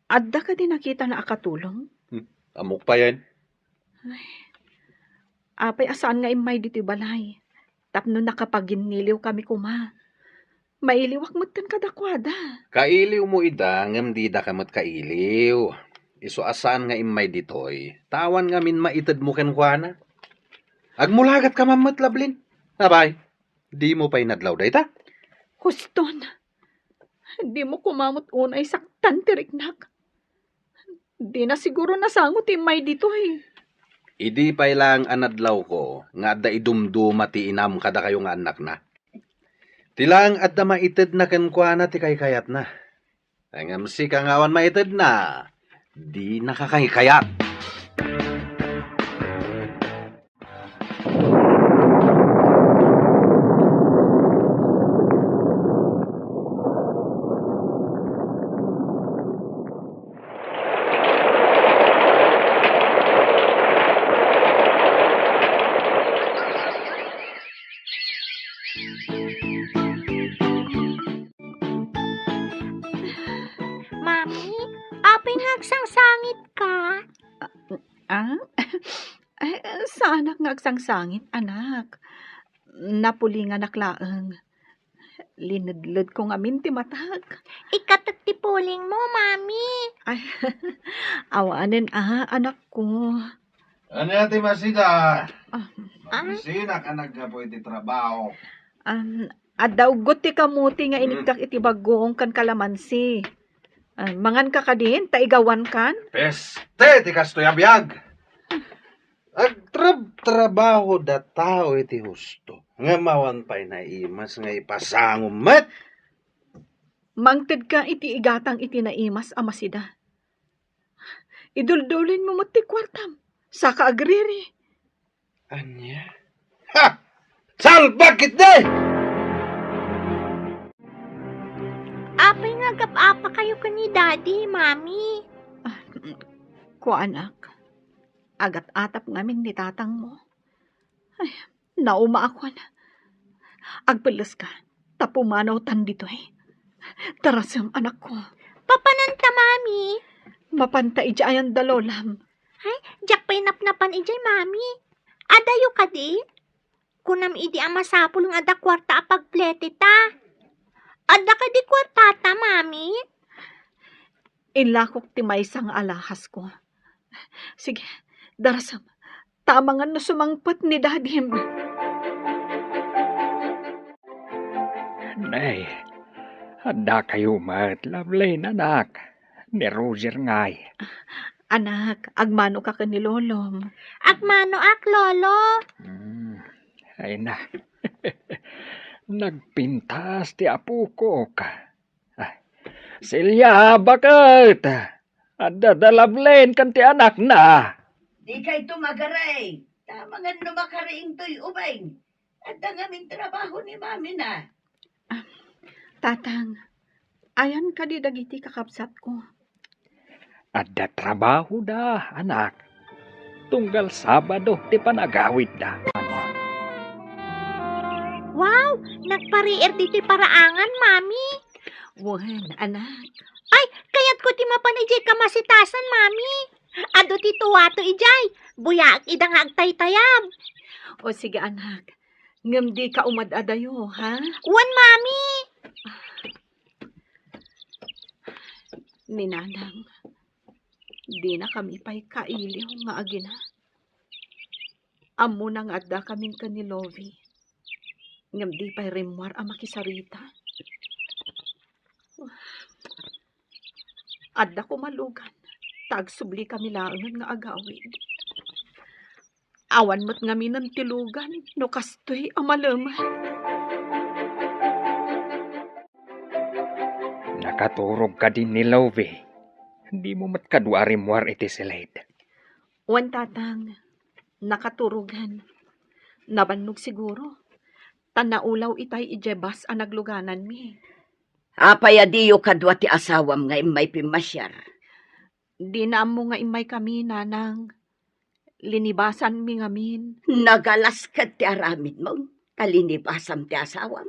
Adda ka din nakita na akatulong? Amok pa yan. Apay asaan nga imay dito balay. Tapno nakapaginiliw kami kuma. Mailiwak mo't kan kadakwada. Kailiw mo ida, ngam di da kamot kailiw. Iso asaan nga imay ditoy. Tawan nga min maitad mo ken kuana. Agmulagat ka mamat lablin. Abay, di mo pa'y nadlaw dayta? Huston, di mo kumamot unay saktan tiriknak. Di na siguro nasangot imay dito eh. Idi pa'y lang anadlaw ko, nga da idumduma ti inam kada kayo nga anak na. Tilang at na maited na kankwana ti kayat na. Ang si kangawan maited na. Di nakakayat. Mami, apay nagsangsangit ka. Ah? Ay, sa anak nga agsangsangit, anak. Napulingan aklaang. Linadlad ko nga minti matag. Ikatat ti puling mo, Mami. Ay, awanin anak ko. Ano yati masida? Ah. Sina ka nagkapoy ti trabaho? Adawgot ti kamuti nga inikak iti bagong kan kalamansi. Mangan ka din, taigawan kan? Peste, ti kastoy abiyag. Agtrabaho da tao iti husto. Nga mawan pa'y naimas nga ipasangom met. Mangted ka iti igatang iti naimas amasida. Iduldulin mo mo ti kwartam. Saka agriri. Anya? Ha! Sal, bakit de? Apay nga gap-apa kayo ka ni Daddy, Mami. Ko anak. Agat-atap ngamin ni tatang mo. Ay, nauma ako na. Agpalas ka. Tapumanaw tan dito eh. Tarasam anak ko. Papananta, Mami. Mapanta ijayan dalolam. Jak pa'y napnapan ijay, Mami. Adayo ka di? Kunam idi ang masapul nga da kwarta apagplete ta. Ada ka di kwartata, Mami. Ilakok ti may isang alahas ko. Sige, darasam. Tamangan na sumangpat ni dadim. Nay, handa kayo mat, lovely na anak. Ni Roger ngay. Anak, agmano ka ni Lolom. Agmano ak, Lolo. Ay na. Nagpintas ti apo ko ka. Silya, bakit? Adadalablen kan ti anak na. Di kay tumagaray. Tamangan numakaraing to'y ubay. At ang aming trabaho ni mami na. Tatang, ayan ka di dagiti kakabsat ko. Adda trabaho da, anak. Tunggal Sabado ti panagawid da. Wow, nagparier diti paraangan, Mami. Wan, anak. Ay, kayat ko ti mapanijay kamasitasan, Mami. Ado ti tuwato ijay. Buyaak idang agtaytayab. O sige anak, ngam di ka umadadayo, ha? Wan, Mami. Ninanang, di na kami pa'y kailiw nga agina. Amo nang adda kaming kanilovi. Ngam di pa'y rimwar ang makisarita. Adda ko malugan. Tagsubli kami laangan nga agawid. Awan mo't ngami ng tilugan, no kastoy amalaman. Nakaturog ka din ni Lovey. Hindi mo mat kadwari muar iti silid. Wan tatang, nakaturugan. Nabannog siguro. Tanaulaw itay ijebas ang nagluganan mi. Apay adiyo kadwa ti asawam nga imay pimasyar. Di na mo nga imay kami, nanang. Linibasan mi ngamin. Nagalas ka ti aramid mo. Kalinibasam ti asawam.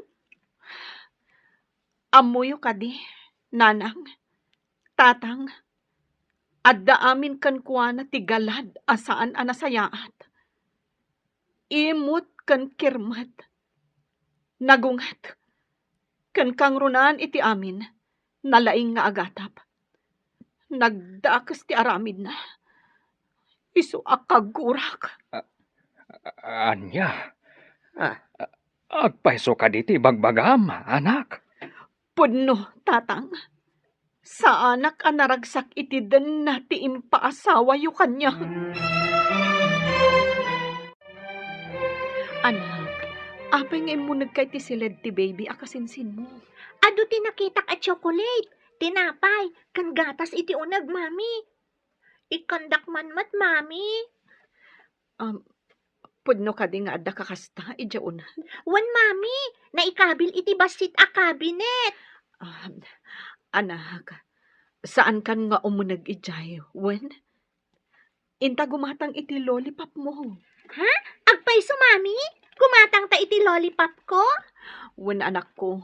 Amuyo ka di, nanang. Tatang. Adda amin kan kuwana ti galad asaan anasayaat. Imut kan kirmat. Nagungat. Kan kangrunaan iti amin. Nalaing nga agatap. Nagdakas ti aramid na. Isu akagurak. Anya? Agpaiso ka diti bagbagam, anak. Pudno, tatang. Sa anak ang naragsak iti den na ti impaasawa yu kanya. Anak, Apay nga imunag kay ti siled ti baby akasinsin mo. Ado ti nakitak at chocolate. Tinapay. Kan gatas iti unag, mami. Ikandak manmat, mami. Pudno ka di nga adda kakasta, ija una. Wan, mami. Naikabil iti basit a cabinet. Anak, saan kan nga umunag ijay? Wen? Inta gumatang iti lollipop mo. Agpay so, mami. Kumatang ta iti lollipop ko. Wen, anak ko.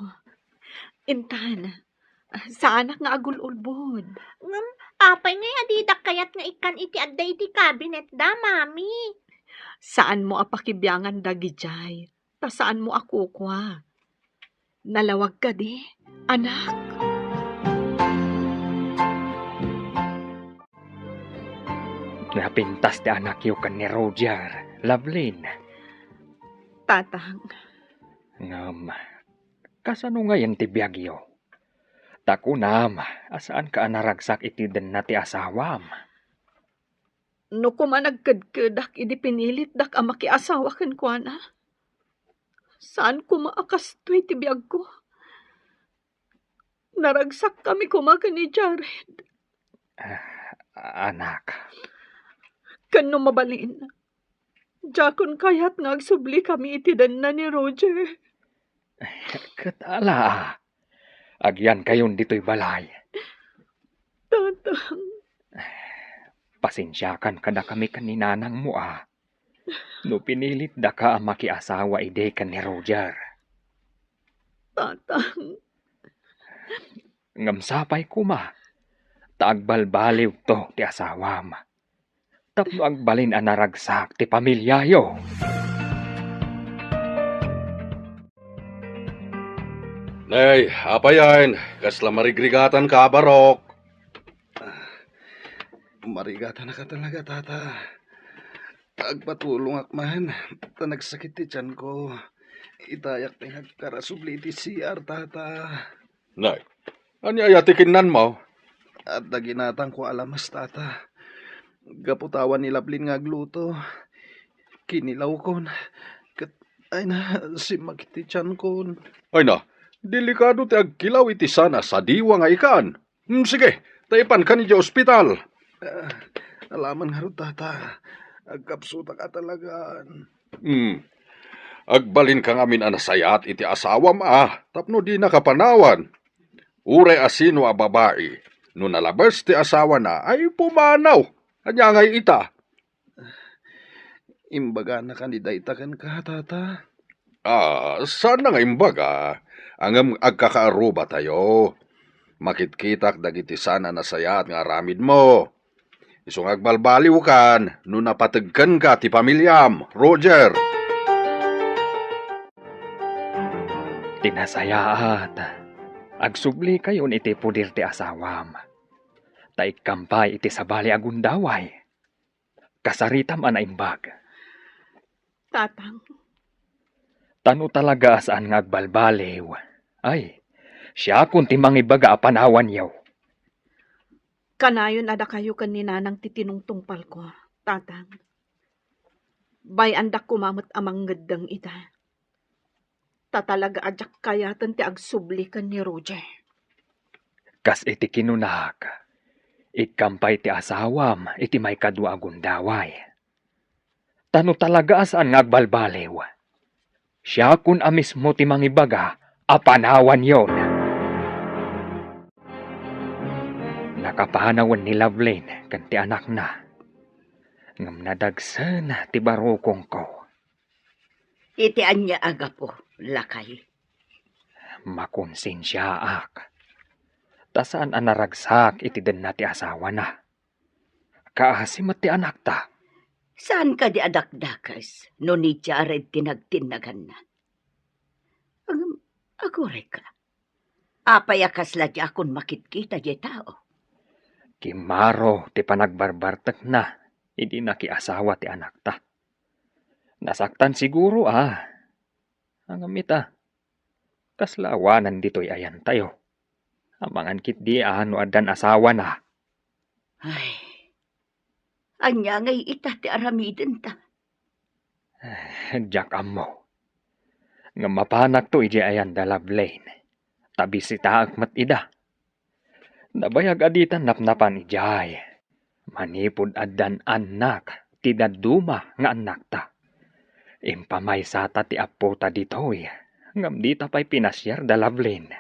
Intan, sa anak nga agululbod. Apay nga adidak kayat nga ikan iti adda iti cabinet da, mami. Saan mo apakibyangan dagijay? Ta saan mo ako kwa? Nalawag ka di, anak. Napintas ti anak yu kan ni Roger, Lovelyn. Tatang, Ngam, kasano ngayon ti biyagyo? Takunam, asaan ka anaragsak iti den na ti asawam? no kumanagkadkadak idi pinilit dak ang makiasawa kan kwa na. Saan ko maakastoy ti biyag ko? Naragsak kami kumaga ni Jared. Anak, Kan no mabalin. Jakon kayat nga agsubli kami iti den na ni Roger. katala. Agyan kayon dito'y balay. Tatang, Pasensyakan kada kami kaninanang mo No pinilit da ka ang makiasawa ide kan ni Roger. tatang. Ngamsapay kuma. Taagbalbaliw to ti asawam. Tapno agbalin anaragsak ti pamilyayo. Nay, apa yan? Kasla marigrigatan ka, Barok. Marigata na ka talaga, tata. Agpatulong akman. Ta nagsakit ti tiyan ko. Itayak ti nagkarasubli ti CR, tata. Nay, ani ayatikin nan mo? At naginatang ko alamas, tata. Gaputawan ni Lovelyn nga agluto. Kinilaw kon. Ay na, si makiti tiyan kon. Ay na, delikado ti agkilaw iti sana sa diwa nga ikan. Sige, taipan ka ni di ospital. Alaman nga ro, tata. Agkapsuta ka talagaan. Agbalin ka ngamin anasayat iti asawam tapno di nakapanawan. Uray asino a babae, no nalabas ti asawa na ay pumanaw. Anya ngay ita. Imbaga na kandidaita kan ka, tata. Saan na nga imbaga? Angam agkakaaruba tayo. Makitkitak dagiti sana nasayat nga aramid mo. Isong agbalbaliw kan, no napatagkan ka ti pamilyam, Roger. Tinasayaat. Agsubli kayon iti pudir ti asawam. Taikampay iti sabali agundaway. Kasaritam anaimbag. Tatang, Tano talaga saan nga agbalbaliw. Ay, siya kun ti mangibaga apanawan yaw. kanayon ada kayo kanina ng titinungtungpal ko, tatang. Bay andak kumamot amang gadang ita. Tatalaga adyak kayatan ti agsubli kan ni Roger. Kas iti kinunak. Ikampay ti asawam iti may kadwa agundaway. Tano talaga saan nga agbalbaliw. Siya kun amismo ti mangibaga apanawan yon. Nakapanawan ni Lovelyn kan ti anak na. Ngam nadagsan ti barukong ko. Iti anya aga po, lakay. Makonsensyaak. Tasaan anaragsak iti den na ti asawa na. Kaasimat ti anak ta. Saan ka di adakdakas no ni Jared tinagtinagan na? Agore ka. Apayakas la di akon makitkita di tao. Kimaro ti panagbarbartak na. Hindi nakiasawa ti anak ta. Nasaktan siguro Ang amita. Kaslawanan dito'y ayan tayo. Amangan kit di no adan asawa na. Ay, anya ngay ita ti aramiden ta. Diyak amo. Nga mapanak to iji ayan da Loveline. Tabi si taag matida. Nabayag aditan napnapan ijay. Manipod addan anak, ti daduma nga anak ta. Impamay sata ti apo ta ditoy. Ngam di ta pa'y pinasyar da Loveline.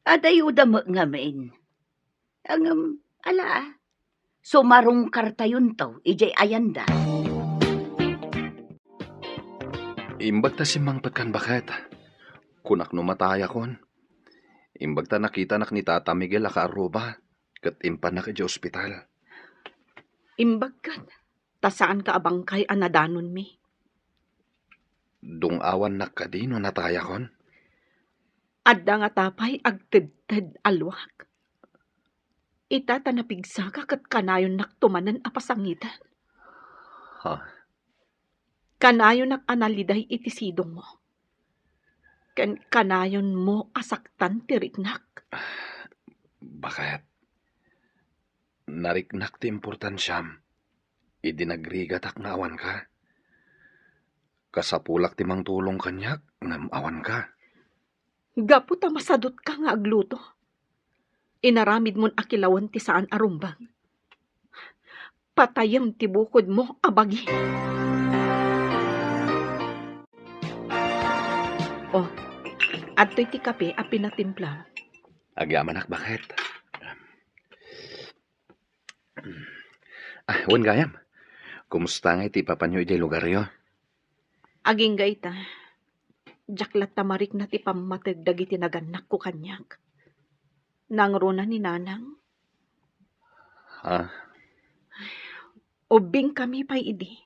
Adayo da ngamin. Ang, ala, sumarong karta yun to, ijay ayanda. Imbag ta si Mang Patkan bakit? Kunak no mataya kon. Imbag ta nakita nak ni Tata Miguel akaaruba. Kat impan na kaya ospital. Imbag kat, tasaan ka abangkay anadanon mi. Dung awan nak kadino nataya kon. Adda nga tapay agtedted alwak. Ita tanapigsa ka kat kanayon naktumanan apasangitan. Ha? Kanayon nak analiday iti sidong mo. Kanayon mo asaktan tiriknak. Bakit? Nariknak ti importansyam. Idinagrigatak nga awan ka. Kasapulak ti mang tulong kanyak, ngam awan ka. Gapu ta masadot ka nga agluto. Inaramid mon akilawan ti saan arumbang. Patayam ti bukod mo abagi. Oh, adto'y ti kape a pinatimpla. Agyaman ak bakit? Wan gayam. Kumusta nga iti papanyo iti lugar yo? Aging gaita. Jaklat tamarik na ti pamatag dagiti naganak ko kanyak. Nangruna ni nanang. Ha? Ubing kami pa'y idi.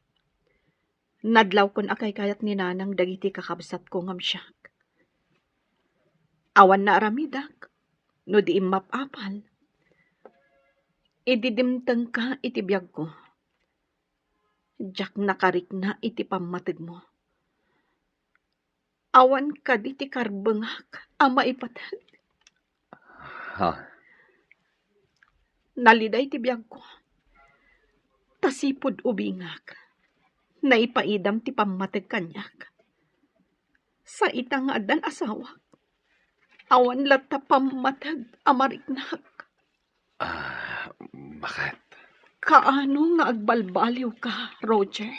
Nadlaw kon akay kayat ni nanang dagiti kakabsat ko ngam siyak. Awan na aramidak. No di imapapal. Ididimtang ka iti biyag ko. Jak nakarik na iti pamatag mo. Awan ka di ti karbengak ama ipatag. Ha? Naliday ti biyag ko. Tasipod ubingak. Naipaidam ti pamatag kanyak. Sa itang adan asawa. Awan lata pamatag amariknak. Bakit? Kaano nga agbalbaliw ka, Roger?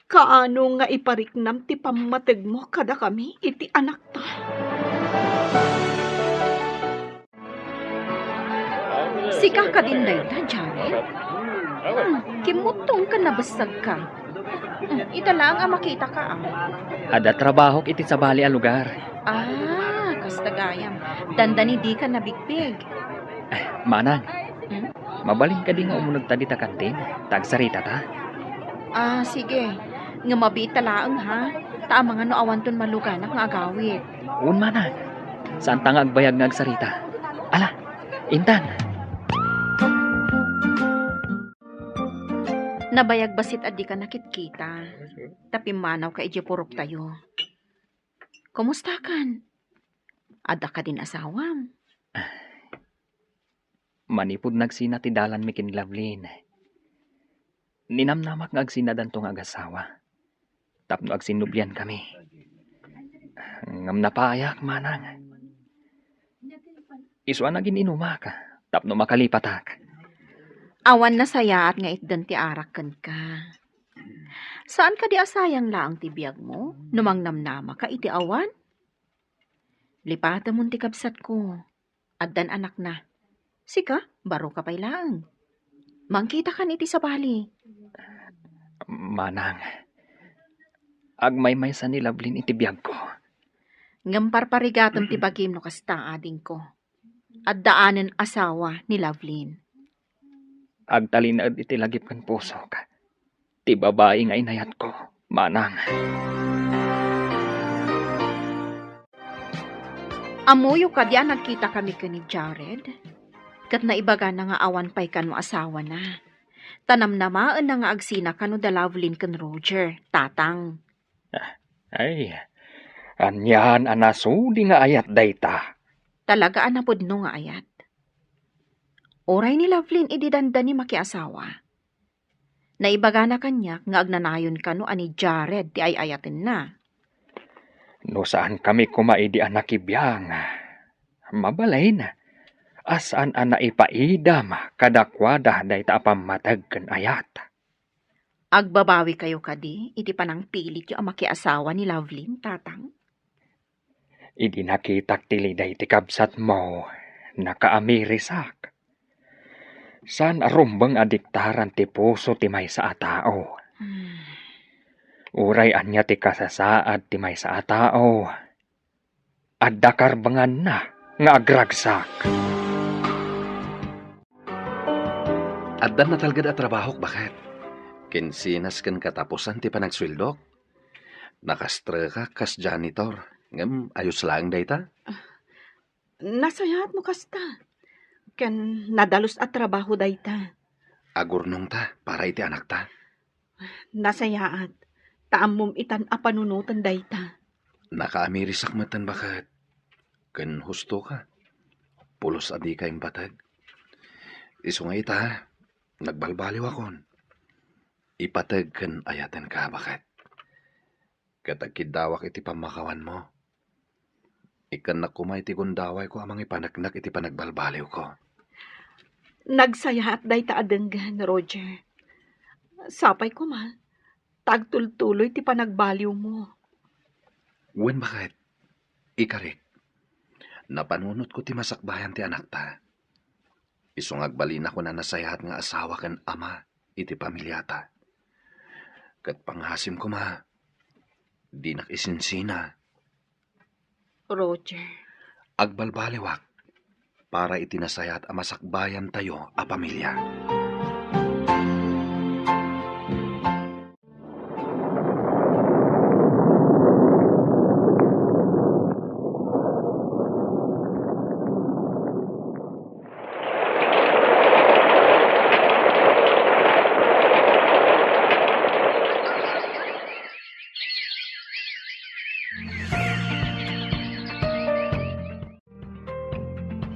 Kaano nga ipariknam ti pamatag mo kada kami iti anak ta? Sika ka din dayta, Jared. Kimutong ka nabasag ka. Ita lang ang makita ka ang. Ada trabaho iti sa bali a lugar. Kastagayam. Dandani di ka nabigbig. Manang, mabalin ka di nga umunod ta di ta kantin. Tagsarita ta. Sige. Nga mabiit talaang ha. Ta mga no awanton maluganak nga agawit. Un manang, saan ta nga agbayag nga agsarita? Ala, Intan. Nabayag basit adi ka nakitkita. Tapi manaw ka iji purok tayo. Kumusta kan? Ada ka din asawam. Manipod nagsina ti dalan mi kin Loveline. Ninamnamak nga agsinadan tong agasawa. Tapno agsinublian kami. Ngam napayak manang. Iswa na gininumak. Tapno makalipatak. Awan na sayaat nga itdan ti arakan ka. Saan ka di asayang laang ti biyag mo? Numang namnama ka iti awan? Lipata mo ti kabsat ko. Addan anak na. Sika, baro ka pa'y laang. Mangkita kan iti sa bali. Manang. Agmay-may sa ni Loveline iti biyag ko. Ngampar parigatom ti bagim no kasta ading ko. At daanan asawa ni Loveline. Agtalinad iti lagip kan puso ka. Ti babae nga inayat ko, manang. Amuyo ka diyan nagkita kami ka ni Jared. Kat naibaga na nga awan pa'y kano asawa na. Tanam namaan na nga agsina kano da Loveline kan Roger, tatang. Ay, anyan anasudi nga ayat dayta. Talaga anapod no nga ayat. Oray ni Loveline ididanda ni makiasawa. Naibaga na kanyak nga agnanayon ka no ani Jared ti ay ayatin na. No saan kami kumaidi anak ibiyang. Mabalay na. Asan ana ipaidam kadakwada dayta apamatag ken ayat. Agbabawi kayo kadi, iti panang pilit yung makiasawa ni Lovelyn, tatang. Idi nakitak tili dayti kabsat mo. Nakaamirisak. San arumbang adiktaran ti puso ti may sa atao. Uray anya ti kasasaad ti may sa atao. Adda karbangan na nga agragsak. Addan na talgad at trabaho, bakit? Kinsinas kan katapusan ti panagswildok. Nakastra ka kas janitor. Ngam, ayos lang dayta. Nasayat mo kasta. Ken nadalos at trabaho dayta. Agurnong ta, para iti anak ta. Nasayaat. Taamom itan a panunutan dayta. Nakaamirisak matan bakit? Ken husto ka. Pulos adi kayong batag. Isungay ta, nagbalbaliw akon. Ipatag ken ayatan ka bakit? Katagkidawak iti pamakawan mo. Ikan na kumay ti gundaway ko amang ipanagnak iti panagbalbaliw ko. Nagsayat dayta adenggan, Roger. Sapay ko ma. Tagtultuloy ti panagbaliw mo. Wen bakit? Ikarik. Napanunot ko ti masakbayan ti anak ta. Isong agbalin ako na nasayat nga asawa ken ama iti pamilyata. Kat panghasim ko ma. Di nakisinsina. Roger. Agbalbaliwak para itinasayat a masakbayan tayo a pamilya.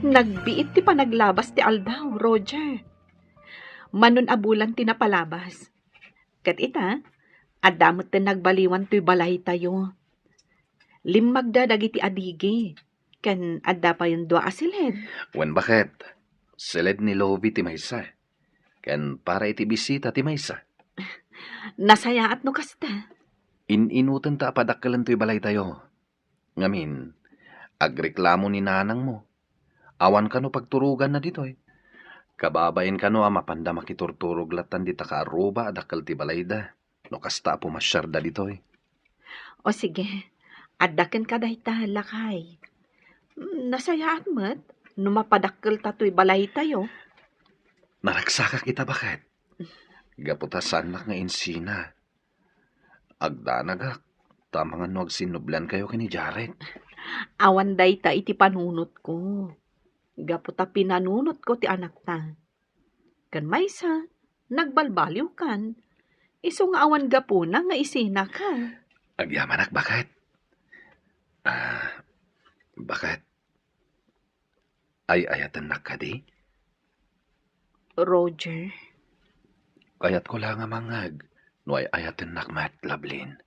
Nagbiit ti panaglabas ti aldaw, Roger. Manon abulan ti napalabas. Kat ita, adamot ti nagbaliwan to'y balay tayo. Limmagda dagiti adigi. Ken adda pa yung dua asilid. Wen bakit? Seled ni Lovie ti maysa. Ken para iti bisita ti maysa. Nasayaat no kasta. Ininutan ta apadakkalan to'y balay tayo. Ngamin, agreklamo ni nanang mo. Awan ka no pagturugan na ditoy. Kababain ka no mapanda makiturturog latan di takaaruba adakal ti balayda. No kasta pumasyar da ditoy. O sige, adaken ka dayta lakay. Nasayaat mo't, numapadakkel tato'y balay tayo. Naragsaka kita bakit? Gaputasan nak nga insina. Agdanagak, tamangan no agsinublan kayo kini Jared. Awan dayta iti panunot ko. Gaputa pinanunot ko ti anak ta. Kan maysa, nagbalbaliw kan. Iso nga awan gapuna nga isina ka. Agyamanak bakit? Bakit? Ay ayatan nak ka di? Roger, Kayat ko lang nga mangag. No ay ayatan nak mat Lovelyn.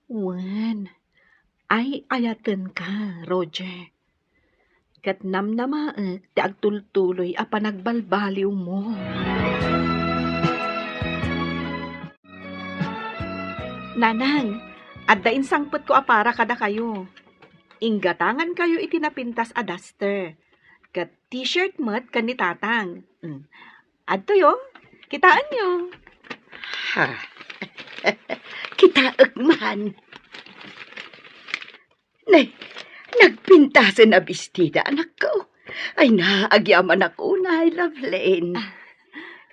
wan. Ay ayaten ka, Roger. Kat namnamaak ti agtultuloy a panagbalbaliw mo. Nanang, adda insangpet ko apara kada kayo. Inggatangan kayo itinapintas a duster. Kat t-shirt mat kan ni tatang. Adto yo, kitaan nyo. Ha? Kitaag man. Nay, nagpintasan na bestida, anak ko. Ay, naagyaman ako na, Lovelyn.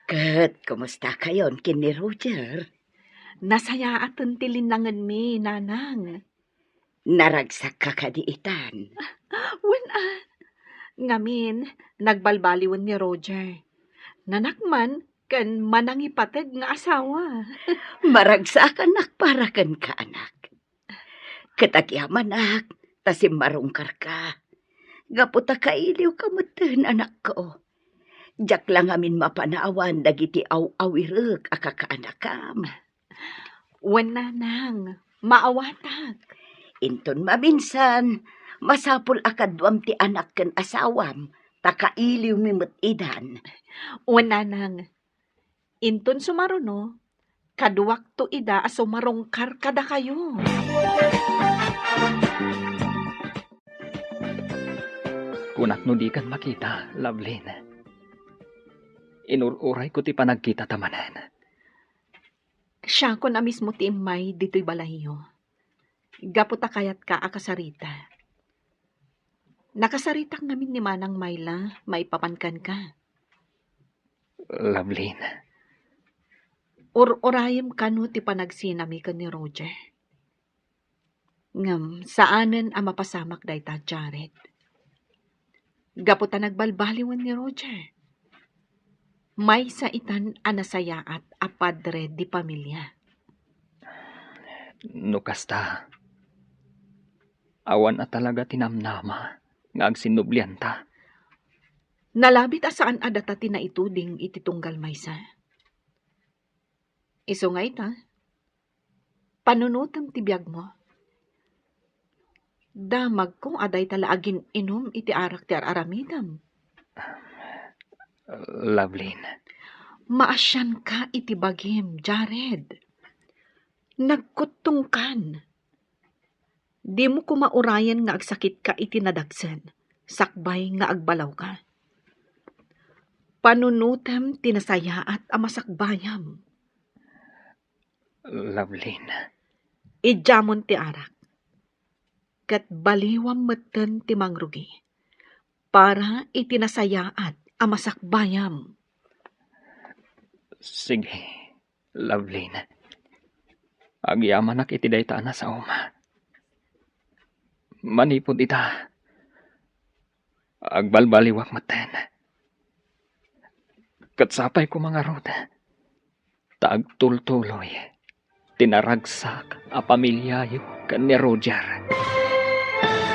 Kat, kumusta kayon, kini Roger? Nasaya aton tilinangan mi, nanang. Naragsak ka kadiitan. Wan ngamin, nagbalbaliwan ni Roger. Nanakman, kan manangipatag nga asawa. Maragsak anak para kan ka, anak. Katagyaman, anak, tasim marungkar ka. Gaputa kailiw ka mutin, anak ko. Jak lang amin mapanawan dagiti aw-awirek akakaanakam. Wala nang, maawatag. Inton mabinsan, masapul akadwam ti anak ken asawam, takailiw mimut idan. Wala nang. Inton sumaruno, kaduwak to ida as sumarongkar kada kayo. Kunak no di kan makita, Lovelyn. Inururay ko ti panagkita tamanan. Siya ko na mismo ti imay dito'y balahiyo. Gaputa kayat ka akasarita. Nakasaritak ngamin ni Manang Mayla, maipapankan ka. Lovelyn, Urayem ka no ti panagsinami ka ni Roger. Ngam, saanen ang mapasamak day ta, Jared? Gaputa nagbalbaliwan ni Roger. May sa itan anasayaat a padre di pamilya. no kasta. Awan na talaga tinamnama, nga agsinublian ta. Nalabit asaan adata tinaituding ititunggal maysa. Iso nga ita, panunutam ti biyag mo. Damag kong aday talaagin inom iti arak ti aramidam. Lovelyn, Maasyan ka iti bagim, Jared. Nagkutungkan. Di mo kumaurayan nga agsakit ka iti nadagsen, sakbay nga agbalaw ka. Panunutem tinasayaat a masakbayam. Lovelyn, Ijamon ti arak. Kat baliwam meten ti mangrugi. Para itinasayaat a masakbayam. sige, Lovelyn. Agyamanak iti dayta na sa uma. Manipod ita. Agbalbaliwak maten. Katsapay ko mga ruta. Taagtultuloy. Tinaragsak a pamilyayo kan ni Roger.